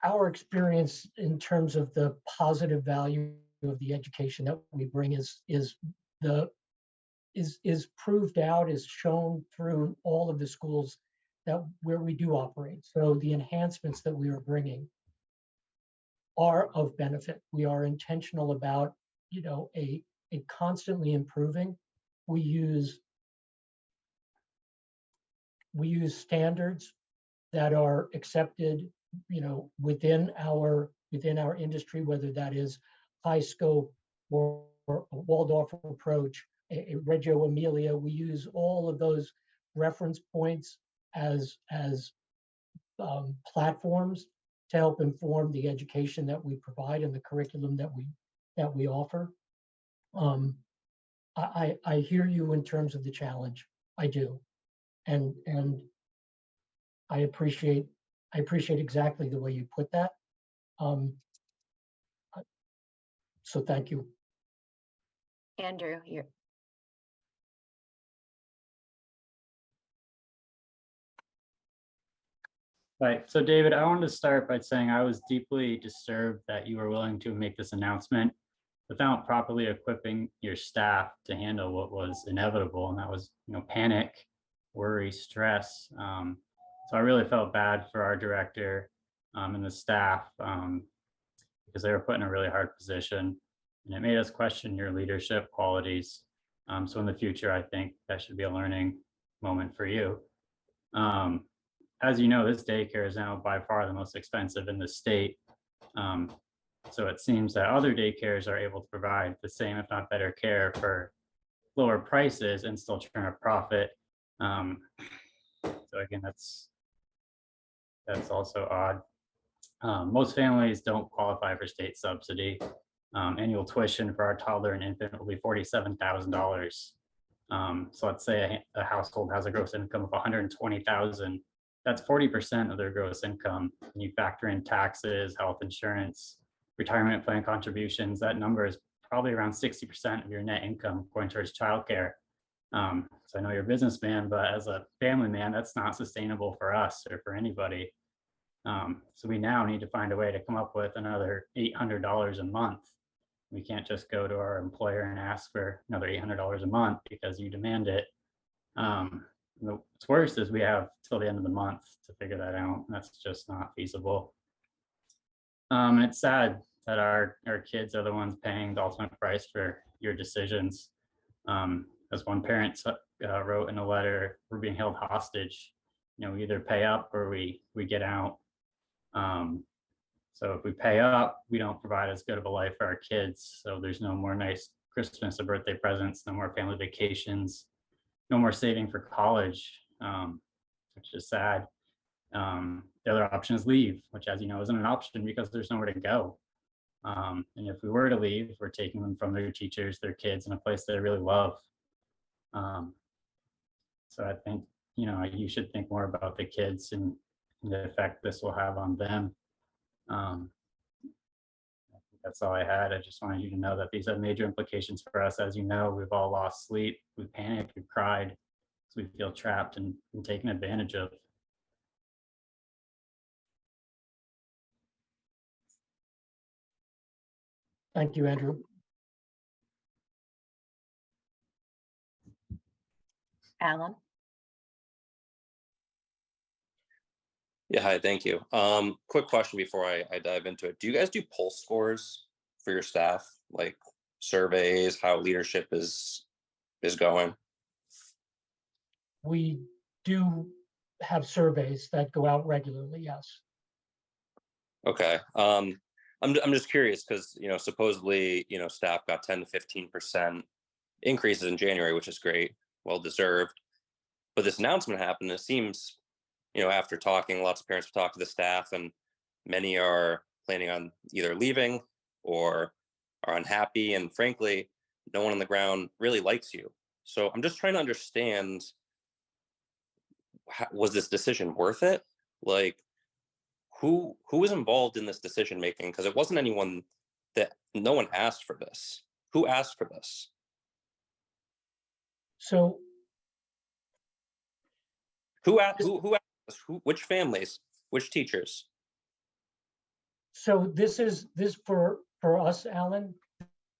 our experience in terms of the positive value of the education that we bring is proved out, is shown through all of the schools where we do operate. So the enhancements that we are bringing are of benefit. We are intentional about, a constantly improving. We use standards that are accepted, within our industry, whether that is high scope or a Waldorf approach, a Reggio Emilia. We use all of those reference points as platforms to help inform the education that we provide and the curriculum that we offer. I hear you in terms of the challenge. I do, and I appreciate exactly the way you put that. So thank you. Andrew, you're. Right. So David, I wanted to start by saying I was deeply disturbed that you were willing to make this announcement without properly equipping your staff to handle what was inevitable. And that was, panic, worry, stress. So I really felt bad for our director and the staff because they were put in a really hard position. And it made us question your leadership qualities. So in the future, I think that should be a learning moment for you. As you know, this daycare is now by far the most expensive in the state. So it seems that other daycares are able to provide the same, if not better, care for lower prices and still turn a profit. So again, that's also odd. Most families don't qualify for state subsidy. Annual tuition for our toddler and infant will be $47,000. So let's say a household has a gross income of $120,000. That's 40% of their gross income. And you factor in taxes, health insurance, retirement plan contributions. That number is probably around 60% of your net income going towards childcare. So I know you're a businessman, but as a family man, that's not sustainable for us or for anybody. So we now need to find a way to come up with another $800 a month. We can't just go to our employer and ask for another $800 a month because you demand it. What's worse is we have till the end of the month to figure that out. That's just not feasible. And it's sad that our kids are the ones paying the ultimate price for your decisions. As one parent wrote in a letter, we're being held hostage. We either pay up or we get out. So if we pay up, we don't provide as good of a life for our kids. So there's no more nice Christmas or birthday presents, no more family vacations, no more saving for college, which is sad. The other option is leave, which, as you know, isn't an option because there's nowhere to go. And if we were to leave, we're taking them from their teachers, their kids, in a place they really love. So I think, you should think more about the kids and the effect this will have on them. I think that's all I had. I just wanted you to know that these have major implications for us. As you know, we've all lost sleep, we've panicked, we've cried, so we feel trapped and taken advantage of. Thank you, Andrew. Alan? Yeah, hi, thank you. Quick question before I dive into it. Do you guys do pulse scores for your staff, like surveys, how leadership is going? We do have surveys that go out regularly, yes. Okay. I'm just curious because supposedly staff got 10 to 15% increases in January, which is great, well deserved. But this announcement happened. It seems, after talking, lots of parents have talked to the staff, and many are planning on either leaving or are unhappy. And frankly, no one on the ground really likes you. So I'm just trying to understand, was this decision worth it? Like, who was involved in this decision making? Because it wasn't anyone no one asked for this. Who asked for this? So Who asked this? Which families? Which teachers? So this for us, Alan,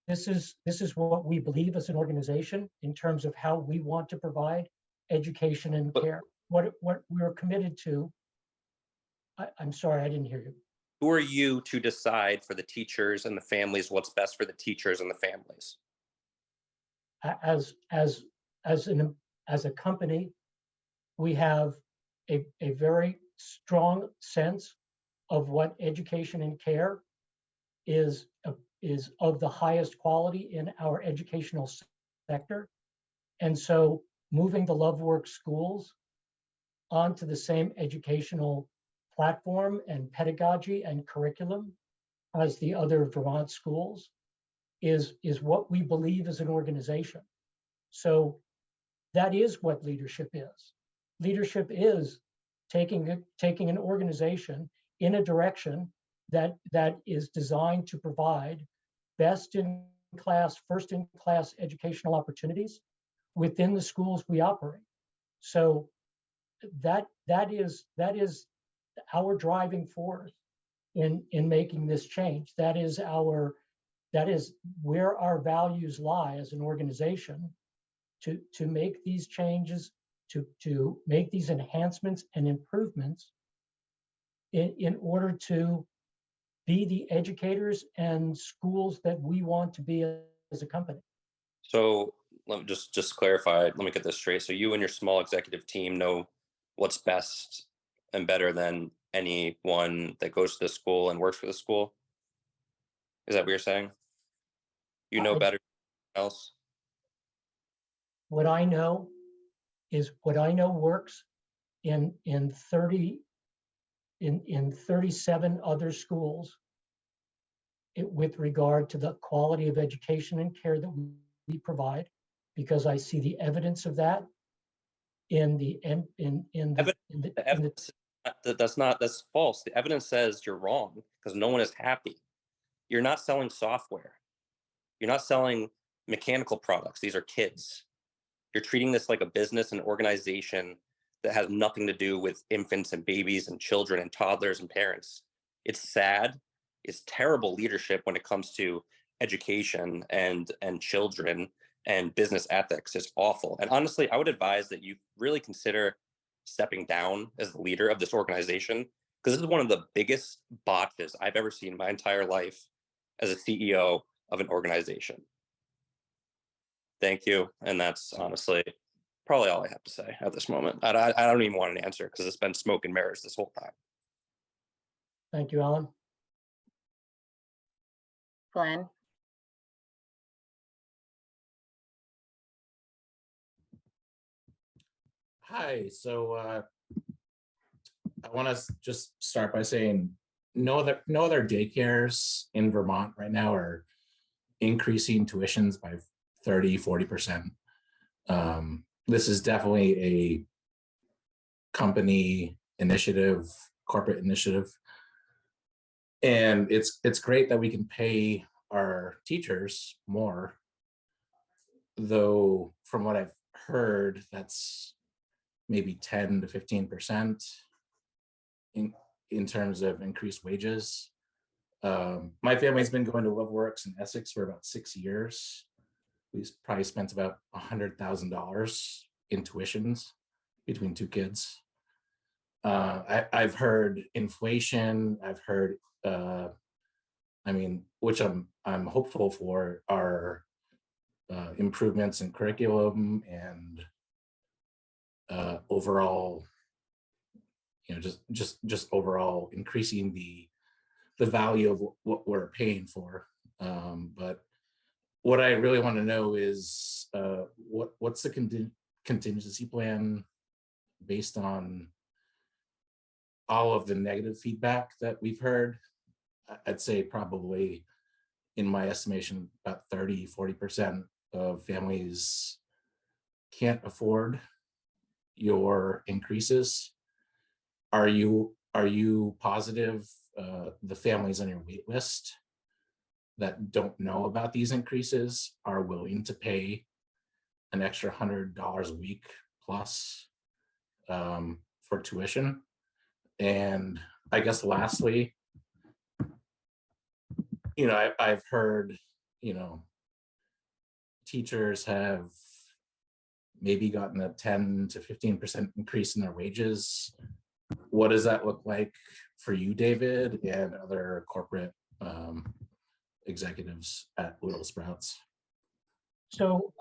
this is what we believe as an organization in terms of how we want to provide education and care. What we're committed to. I'm sorry, I didn't hear you. Who are you to decide for the teachers and the families what's best for the teachers and the families? As a company, we have a very strong sense of what education and care is of the highest quality in our educational sector. And so moving the LoveWorks schools onto the same educational platform and pedagogy and curriculum as the other Vermont schools is what we believe as an organization. So that is what leadership is. Leadership is taking an organization in a direction that is designed to provide best in class, first in class educational opportunities within the schools we operate. So that is our driving force in making this change. That is where our values lie as an organization, to make these changes, to make these enhancements and improvements in order to be the educators and schools that we want to be as a company. So let me just clarify. Let me get this straight. So you and your small executive team know what's best and better than anyone that goes to the school and works for the school? Is that what you're saying? You know better than else? What I know works in 37 other schools with regard to the quality of education and care that we provide, because I see the evidence of that That's false. The evidence says you're wrong because no one is happy. You're not selling software. You're not selling mechanical products. These are kids. You're treating this like a business and organization that has nothing to do with infants and babies and children and toddlers and parents. It's sad. It's terrible leadership when it comes to education and children and business ethics. Is awful. And honestly, I would advise that you really consider stepping down as the leader of this organization, because this is one of the biggest botches I've ever seen in my entire life as a CEO of an organization. Thank you. And that's honestly probably all I have to say at this moment. I don't even want an answer because it's been smoke and mirrors this whole time. Thank you, Alan. Glenn? Hi, so want to just start by saying no other daycares in Vermont right now are increasing tuitions by 30-40%. This is definitely a company initiative, corporate initiative. And it's great that we can pay our teachers more, though from what I've heard, that's maybe 10 to 15% in terms of increased wages. My family's been going to LoveWorks in Essex for about 6 years. We've probably spent about $100,000 in tuitions between two kids. I've heard inflation. I've heard, which I'm hopeful for, are improvements in curriculum and overall, just overall increasing the value of what we're paying for. But what I really want to know is what's the contingency plan based on all of the negative feedback that we've heard. I'd say probably, in my estimation, about 30-40% of families can't afford your increases. Are you positive the families on your wait list that don't know about these increases are willing to pay an extra $100 a week plus for tuition? And I guess lastly, I've heard, teachers have maybe gotten a 10 to 15% increase in their wages. What does that look like for you, David, and other corporate executives at Little Sprouts? So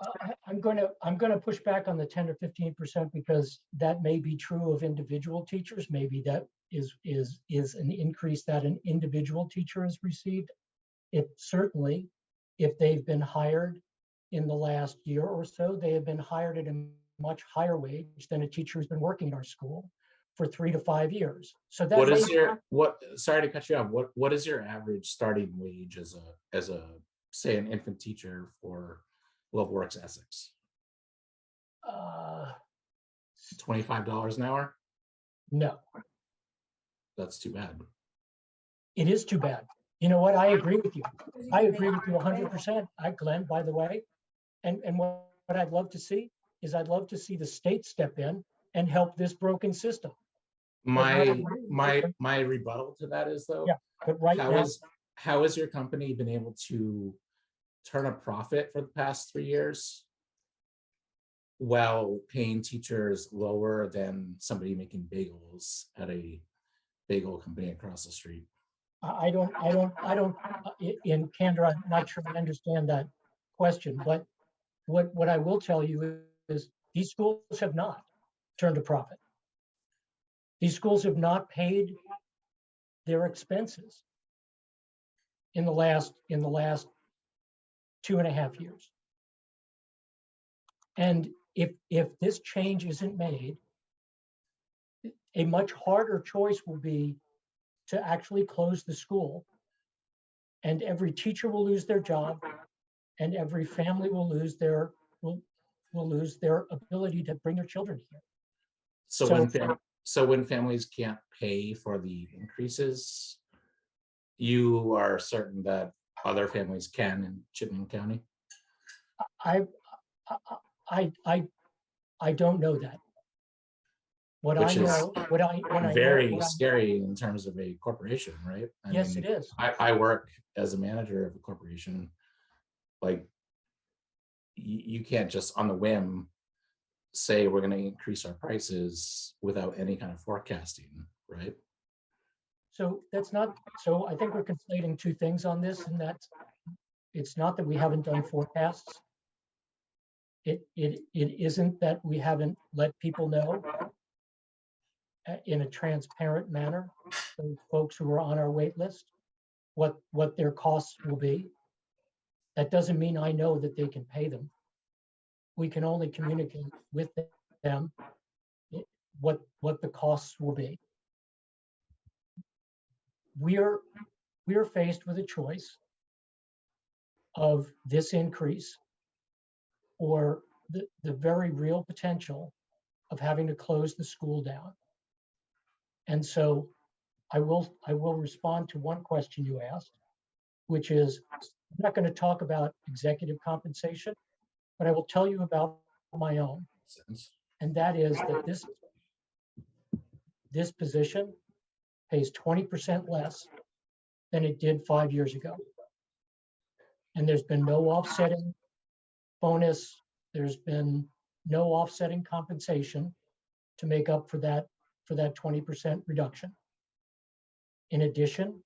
I'm going to push back on the 10 or 15% because that may be true of individual teachers. Maybe that is an increase that an individual teacher has received. It certainly, if they've been hired in the last year or so, they have been hired at a much higher wage than a teacher who's been working in our school for 3 to 5 years. So that sorry to cut you off. What is your average starting wage as a say an infant teacher for LoveWorks Essex? $25 an hour? No. That's too bad. It is too bad. You know what? I agree with you. I agree with you 100%. Glenn, by the way. And what I'd love to see is I'd love to see the state step in and help this broken system. My rebuttal to that is, though, yeah, but right now, how has your company been able to turn a profit for the past 3 years while paying teachers lower than somebody making bagels at a bagel company across the street? I don't, in candor, I'm not sure I understand that question, but what I will tell you is these schools have not turned a profit. These schools have not paid their expenses in the last 2.5 years. And if this change isn't made, a much harder choice will be to actually close the school, and every teacher will lose their job, and every family will lose their ability to bring their children here. So when families can't pay for the increases, you are certain that other families can in Chittenden County? I don't know that. Which is very scary in terms of a corporation, right? Yes, it is. I work as a manager of a corporation. Like, you can't just on the whim say we're going to increase our prices without any kind of forecasting, right? So that's not, so I think we're conflating two things on this, and that it's not that we haven't done forecasts. It isn't that we haven't let people know in a transparent manner, those folks who are on our wait list, what their costs will be. That doesn't mean I know that they can pay them. We can only communicate with them what the costs will be. we are faced with a choice of this increase or the very real potential of having to close the school down. And so I will respond to one question you asked, which is, I'm not going to talk about executive compensation, but I will tell you about my own. And that is that this position pays 20% less than it did 5 years ago. And there's been no offsetting bonus. There's been no offsetting compensation to make up for that 20% reduction. In addition,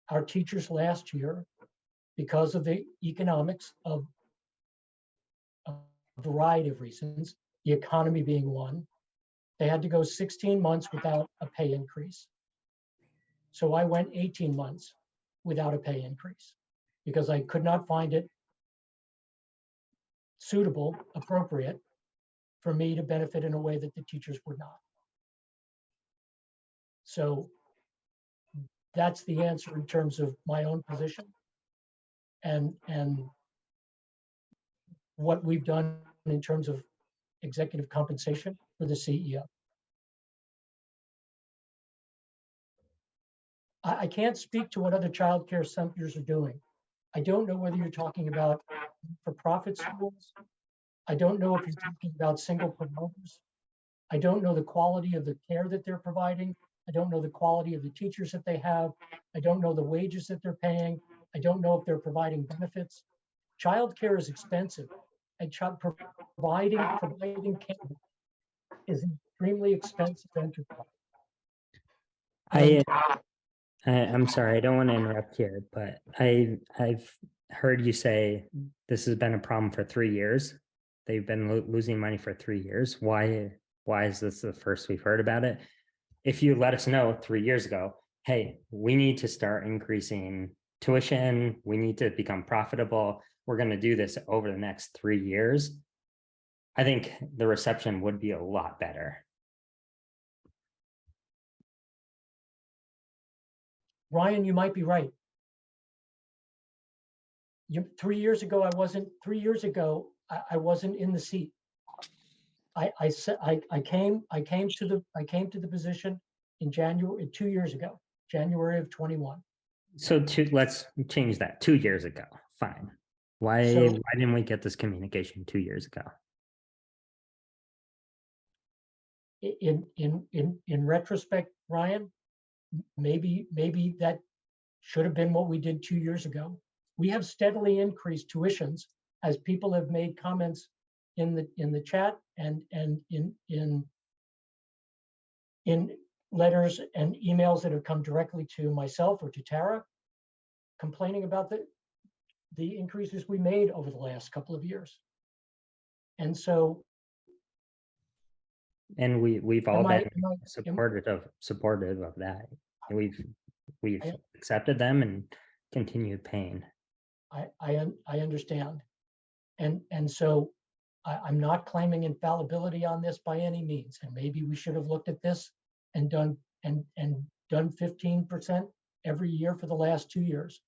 our teachers last year, because of the economics of a variety of reasons, the economy being one, they had to go 16 months without a pay increase. So I went 18 months without a pay increase because I could not find it suitable, appropriate for me to benefit in a way that the teachers would not. So that's the answer in terms of my own position and what we've done in terms of executive compensation for the CEO. I can't speak to what other childcare centers are doing. I don't know whether you're talking about for-profit schools. I don't know if you're talking about single promoters. I don't know the quality of the care that they're providing. I don't know the quality of the teachers that they have. I don't know the wages that they're paying. I don't know if they're providing benefits. Childcare is expensive, and providing care is an extremely expensive enterprise. I'm sorry, I don't want to interrupt here, but I've heard you say this has been a problem for 3 years. They've been losing money for 3 years. Why is this the first we've heard about it? If you let us know 3 years ago, hey, we need to start increasing tuition, we need to become profitable, we're going to do this over the next 3 years, I think the reception would be a lot better. Ryan, you might be right. 3 years ago, I wasn't in the seat. I came to the position in January, 2 years ago, January of 21. So let's change that. 2 years ago, fine. Why didn't we get this communication 2 years ago? In retrospect, Ryan, maybe that should have been what we did 2 years ago. We have steadily increased tuitions as people have made comments in the chat and in letters and emails that have come directly to myself or to Tara, complaining about the increases we made over the last couple of years. And so, and we've all been supportive of that. We've accepted them and continued paying. I understand, and so I'm not claiming infallibility on this by any means. And maybe we should have looked at this and done 15% every year for the last 2 years.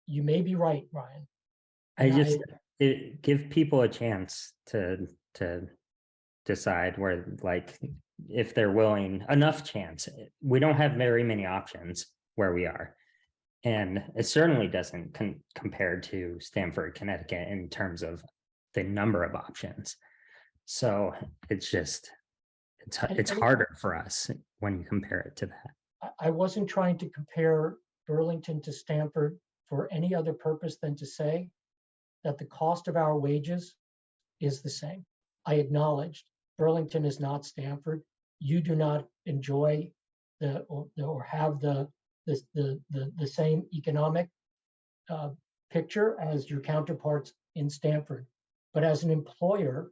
You may be right, Ryan. Give people a chance to decide where, like, if they're willing, enough chance. We don't have very many options where we are. And it certainly doesn't compare to Stamford, Connecticut in terms of the number of options. So it's harder for us when you compare it to that. I wasn't trying to compare Burlington to Stamford for any other purpose than to say that the cost of our wages is the same. I acknowledged Burlington is not Stamford. You do not enjoy or have the same economic picture as your counterparts in Stamford. But as an employer,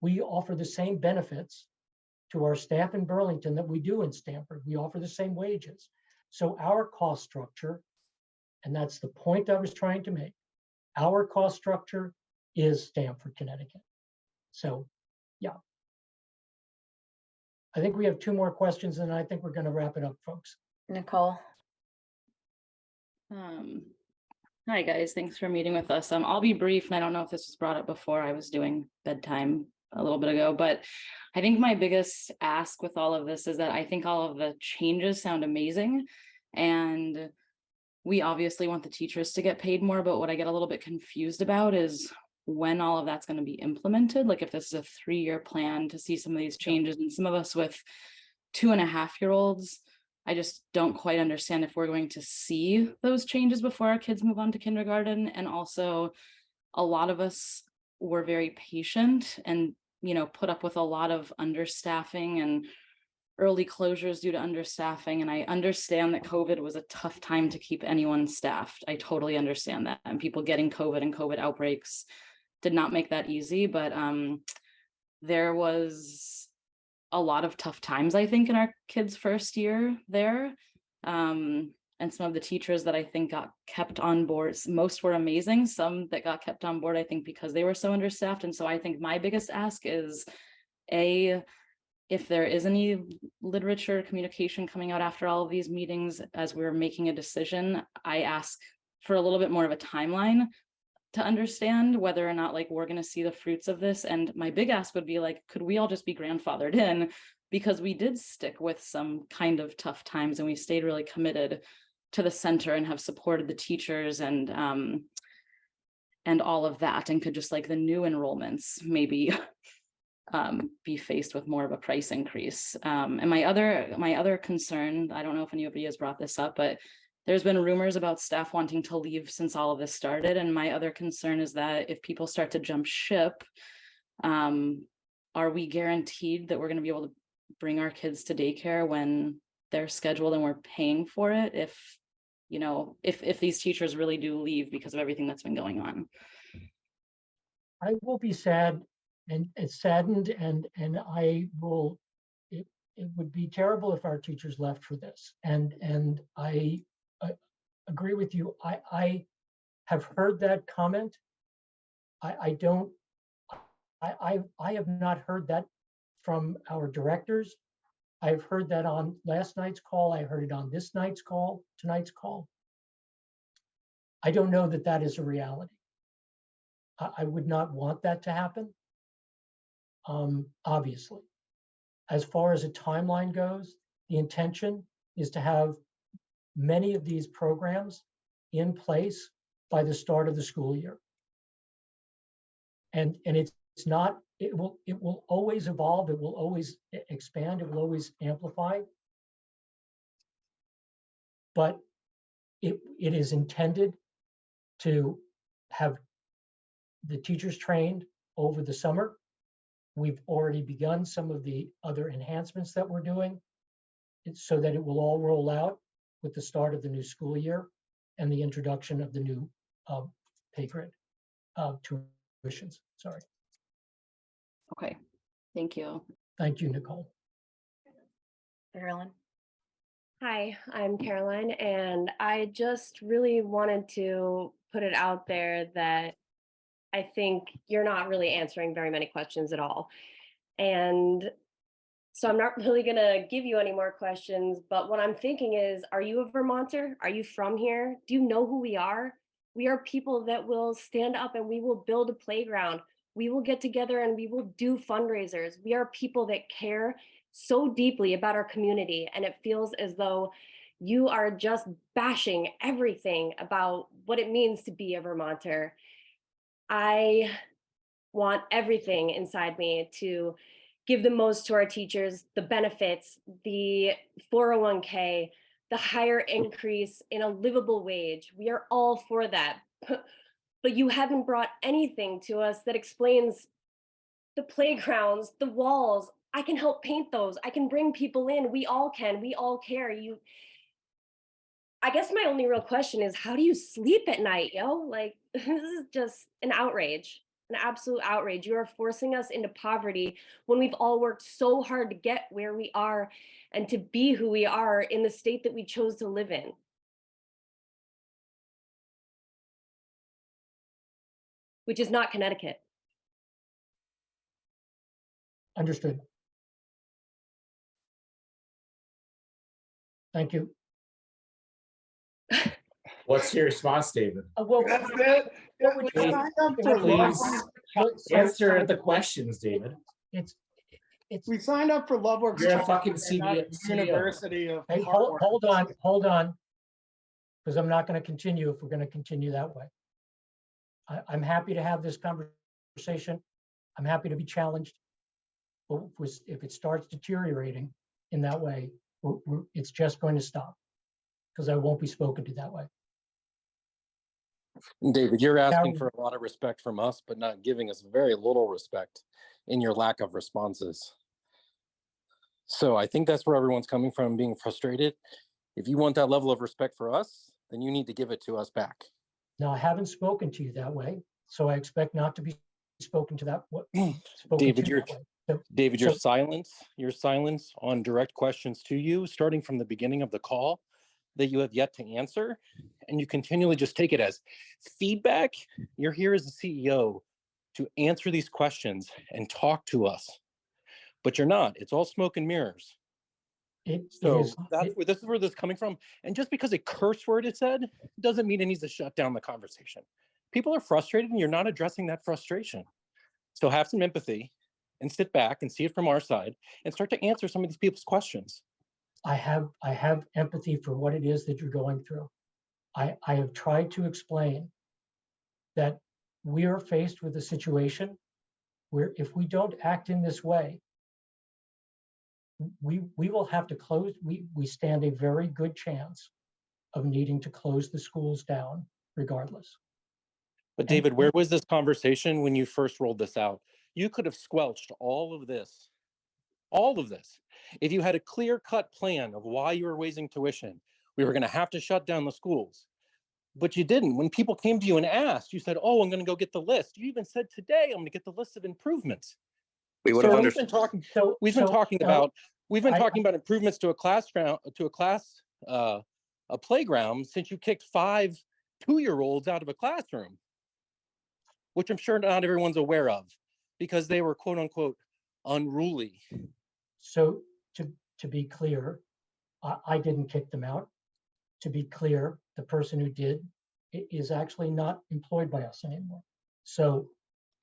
we offer the same benefits to our staff in Burlington that we do in Stamford. We offer the same wages. So our cost structure, and that's the point I was trying to make, our cost structure is Stamford, Connecticut. So, yeah. I think we have two more questions and I think we're going to wrap it up, folks. Nicole? Hi guys, thanks for meeting with us. I'll be brief, and I don't know if this was brought up before. I was doing bedtime a little bit ago, but I think my biggest ask with all of this is that I think all of the changes sound amazing, and we obviously want the teachers to get paid more, but what I get a little bit confused about is when all of that's going to be implemented. Like if this is a 3-year plan to see some of these changes, and some of us with 2.5-year-olds, I just don't quite understand if we're going to see those changes before our kids move on to kindergarten. And also, a lot of us were very patient and, put up with a lot of understaffing and early closures due to understaffing. And I understand that COVID was a tough time to keep anyone staffed. I totally understand that. And people getting COVID and COVID outbreaks did not make that easy, but there was a lot of tough times, I think, in our kids' first year there. And some of the teachers that I think got kept on board, most were amazing. Some that got kept on board, I think, because they were so understaffed. And so I think my biggest ask is, if there is any literature communication coming out after all of these meetings, as we're making a decision, I ask for a little bit more of a timeline to understand whether or not we're going to see the fruits of this. And my big ask would be could we all just be grandfathered in, because we did stick with some kind of tough times and we stayed really committed to the center and have supported the teachers and all of that, and could just the new enrollments maybe be faced with more of a price increase. And my other concern, I don't know if anybody has brought this up, but there's been rumors about staff wanting to leave since all of this started. And my other concern is that if people start to jump ship, are we guaranteed that we're going to be able to bring our kids to daycare when they're scheduled and we're paying for it? If these teachers really do leave because of everything that's been going on. I will be sad and saddened, and I will. It would be terrible if our teachers left for this. And I agree with you. I have heard that comment. I have not heard that from our directors. I've heard that on last night's call. I heard it on tonight's call. I don't know that that is a reality. I would not want that to happen. Obviously, as far as a timeline goes, the intention is to have many of these programs in place by the start of the school year. And it's not, it will always evolve, it will always expand, it will always amplify. But it is intended to have the teachers trained over the summer. We've already begun some of the other enhancements that we're doing, so that it will all roll out with the start of the new school year and the introduction of the new pay grid tuitions. Sorry. Okay, thank you. Thank you, Nicole. Carolyn? Hi, I'm Caroline, and I just really wanted to put it out there that I think you're not really answering very many questions at all. And so I'm not really going to give you any more questions, but what I'm thinking is, are you a Vermonter? Are you from here? Do you know who we are? We are people that will stand up and we will build a playground. We will get together and we will do fundraisers. We are people that care so deeply about our community, and it feels as though you are just bashing everything about what it means to be a Vermonter. I want everything inside me to give the most to our teachers, the benefits, the 401k, the higher increase in a livable wage. We are all for that. But you haven't brought anything to us that explains the playgrounds, the walls. I can help paint those. I can bring people in. We all can. We all care. I guess my only real question is, how do you sleep at night, yo? This is just an outrage, an absolute outrage. You are forcing us into poverty when we've all worked so hard to get where we are and to be who we are in the state that we chose to live in. Which is not Connecticut. Understood. Thank you. What's your response, David? Well, That's it. what would We you- signed up for Please so- answer the questions, David. It's, We signed up for LoveWorks. You're a Childcare, fucking not CEO. University of hey, Hard hold Work. on. Because I'm not going to continue if we're going to continue that way. I'm happy to have this conversation. I'm happy to be challenged. But if it starts deteriorating in that way, it's just going to stop. Because I won't be spoken to that way. David, you're asking Karen- for a lot of respect from us, but not giving us very little respect in your lack of responses. So I think that's where everyone's coming from, being frustrated. If you want that level of respect for us, then you need to give it to us back. Now, I haven't spoken to you that way, so I expect not to be spoken to that. David, your So- silence on direct questions to you, starting from the beginning of the call, that you have yet to answer, and you continually just take it as feedback. You're here as the CEO to answer these questions and talk to us, but you're not. It's all smoke and mirrors. So this is where this is coming from. And just because a curse word is said doesn't mean it needs to shut down the conversation. People are frustrated and you're not addressing that frustration. So have some empathy and sit back and see it from our side and start to answer some of these people's questions. I have empathy for what it is that you're going through. I have tried to explain that we are faced with a situation where if we don't act in this way, we will have to close. We stand a very good chance of needing to close the schools down regardless. But David, where was this conversation when you first rolled this out? You could have squelched all of this, if you had a clear-cut plan of why you were raising tuition. We were going to have to shut down the schools, but you didn't. When people came to you and asked, you said, "Oh, I'm going to go get the list." You even said, "Today, I'm going to get the list of improvements." We would have understood. We've been talking about improvements to a playground since you kicked 5 2-year-olds out of a classroom, which I'm sure not everyone's aware of because they were quote unquote unruly. So to be clear, I didn't kick them out. To be clear, the person who did is actually not employed by us anymore. So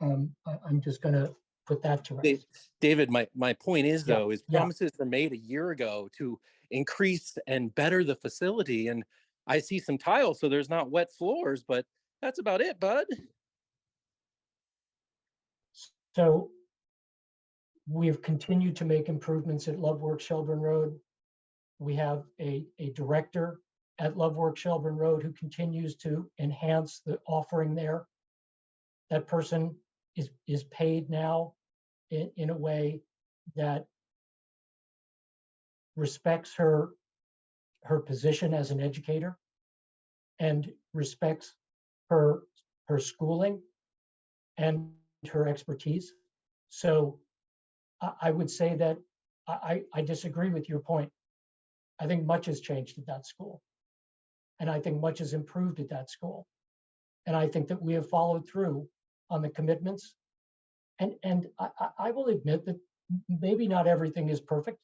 I'm just going to put that to rest. David, my point is Yeah, though, is promises were made a year ago to increase and better the facility. And I see some tiles, so there's not wet floors, but that's about it, bud. So we have continued to make improvements at Loveworks Shelburne Road. We have a director at Loveworks Shelburne Road who continues to enhance the offering there. That person is paid now in a way that respects her position as an educator and respects her schooling and her expertise. So I would say that I disagree with your point. I think much has changed at that school. And I think much has improved at that school. And I think that we have followed through on the commitments. And I will admit that maybe not everything is perfect.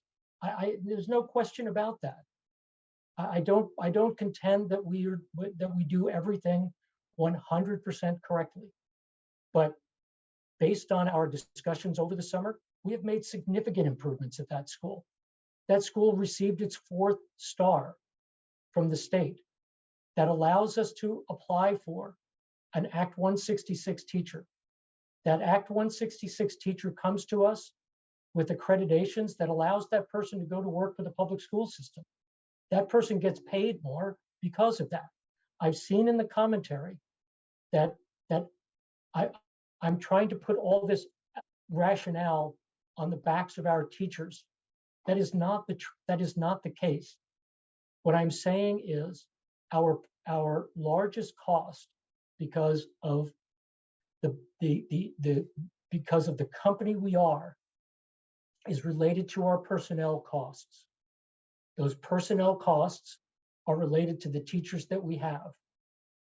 There's no question about that. I don't contend that we do everything 100% correctly. But based on our discussions over the summer, we have made significant improvements at that school. That school received its 4th star from the state that allows us to apply for an Act 166 teacher. That Act 166 teacher comes to us with accreditations that allows that person to go to work for the public school system. That person gets paid more because of that. I've seen in the commentary that I'm trying to put all this rationale on the backs of our teachers. That is not the case. What I'm saying is our largest cost because of because of the company we are is related to our personnel costs. Those personnel costs are related to the teachers that we have,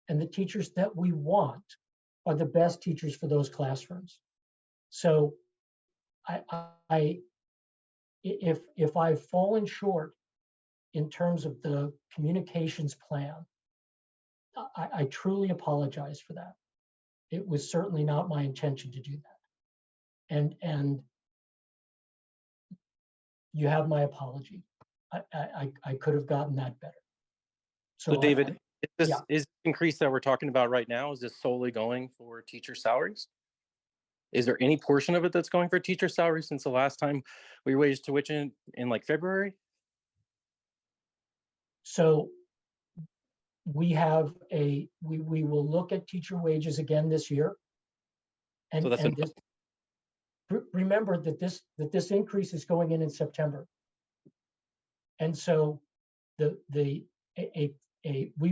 and the teachers that we want are the best teachers for those classrooms. So if I've fallen short in terms of the communications plan, I truly apologize for that. It was certainly not my intention to do that. And you have my apology. I could have gotten that better. So David, is this yeah. is increase that we're talking about right now, is this solely going for teacher salaries? Is there any portion of it that's going for teacher salaries since the last time we raised tuition in like February? So we have we will look at teacher wages again this year. And, So that's and this, remember that this increase is going in September. And so we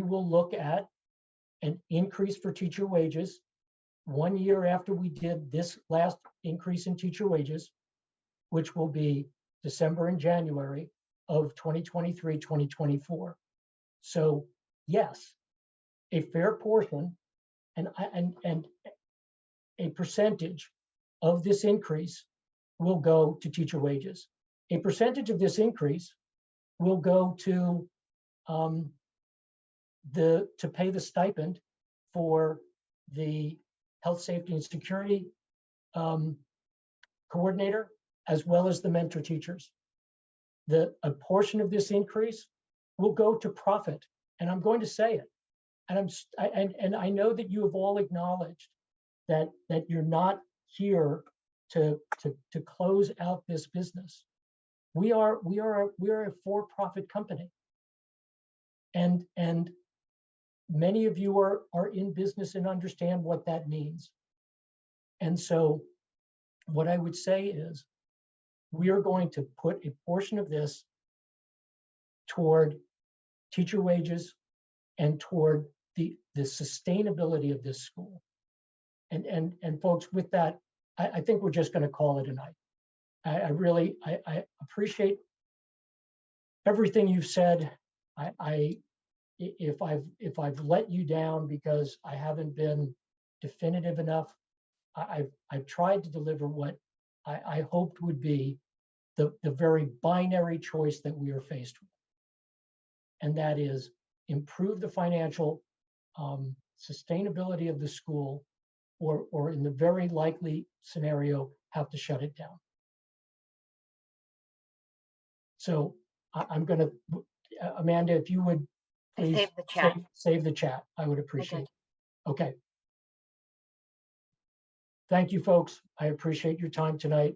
will look at an increase for teacher wages 1 year after we did this last increase in teacher wages, which will be December and January of 2023, 2024. So yes, a fair portion and a percentage of this increase will go to teacher wages. A percentage of this increase will go to pay the stipend for the health, safety, and security coordinator, as well as the mentor teachers. A portion of this increase will go to profit, and I'm going to say it. And I know that you have all acknowledged that you're not here to close out this business. We are a for-profit company, and many of you are in business and understand what that means. And so what I would say is we are going to put a portion of this toward teacher wages and toward the sustainability of this school. And folks, with that, I think we're just going to call it a night. I really appreciate everything you've said. If I've let you down because I haven't been definitive enough, I've tried to deliver what I hoped would be the very binary choice that we are faced with. And that is improve the financial sustainability of the school, or in the very likely scenario, have to shut it down. So I'm going to, Amanda, if you would please save the chat. Save the chat, I would appreciate it. Okay. Thank you, folks. I appreciate your time tonight.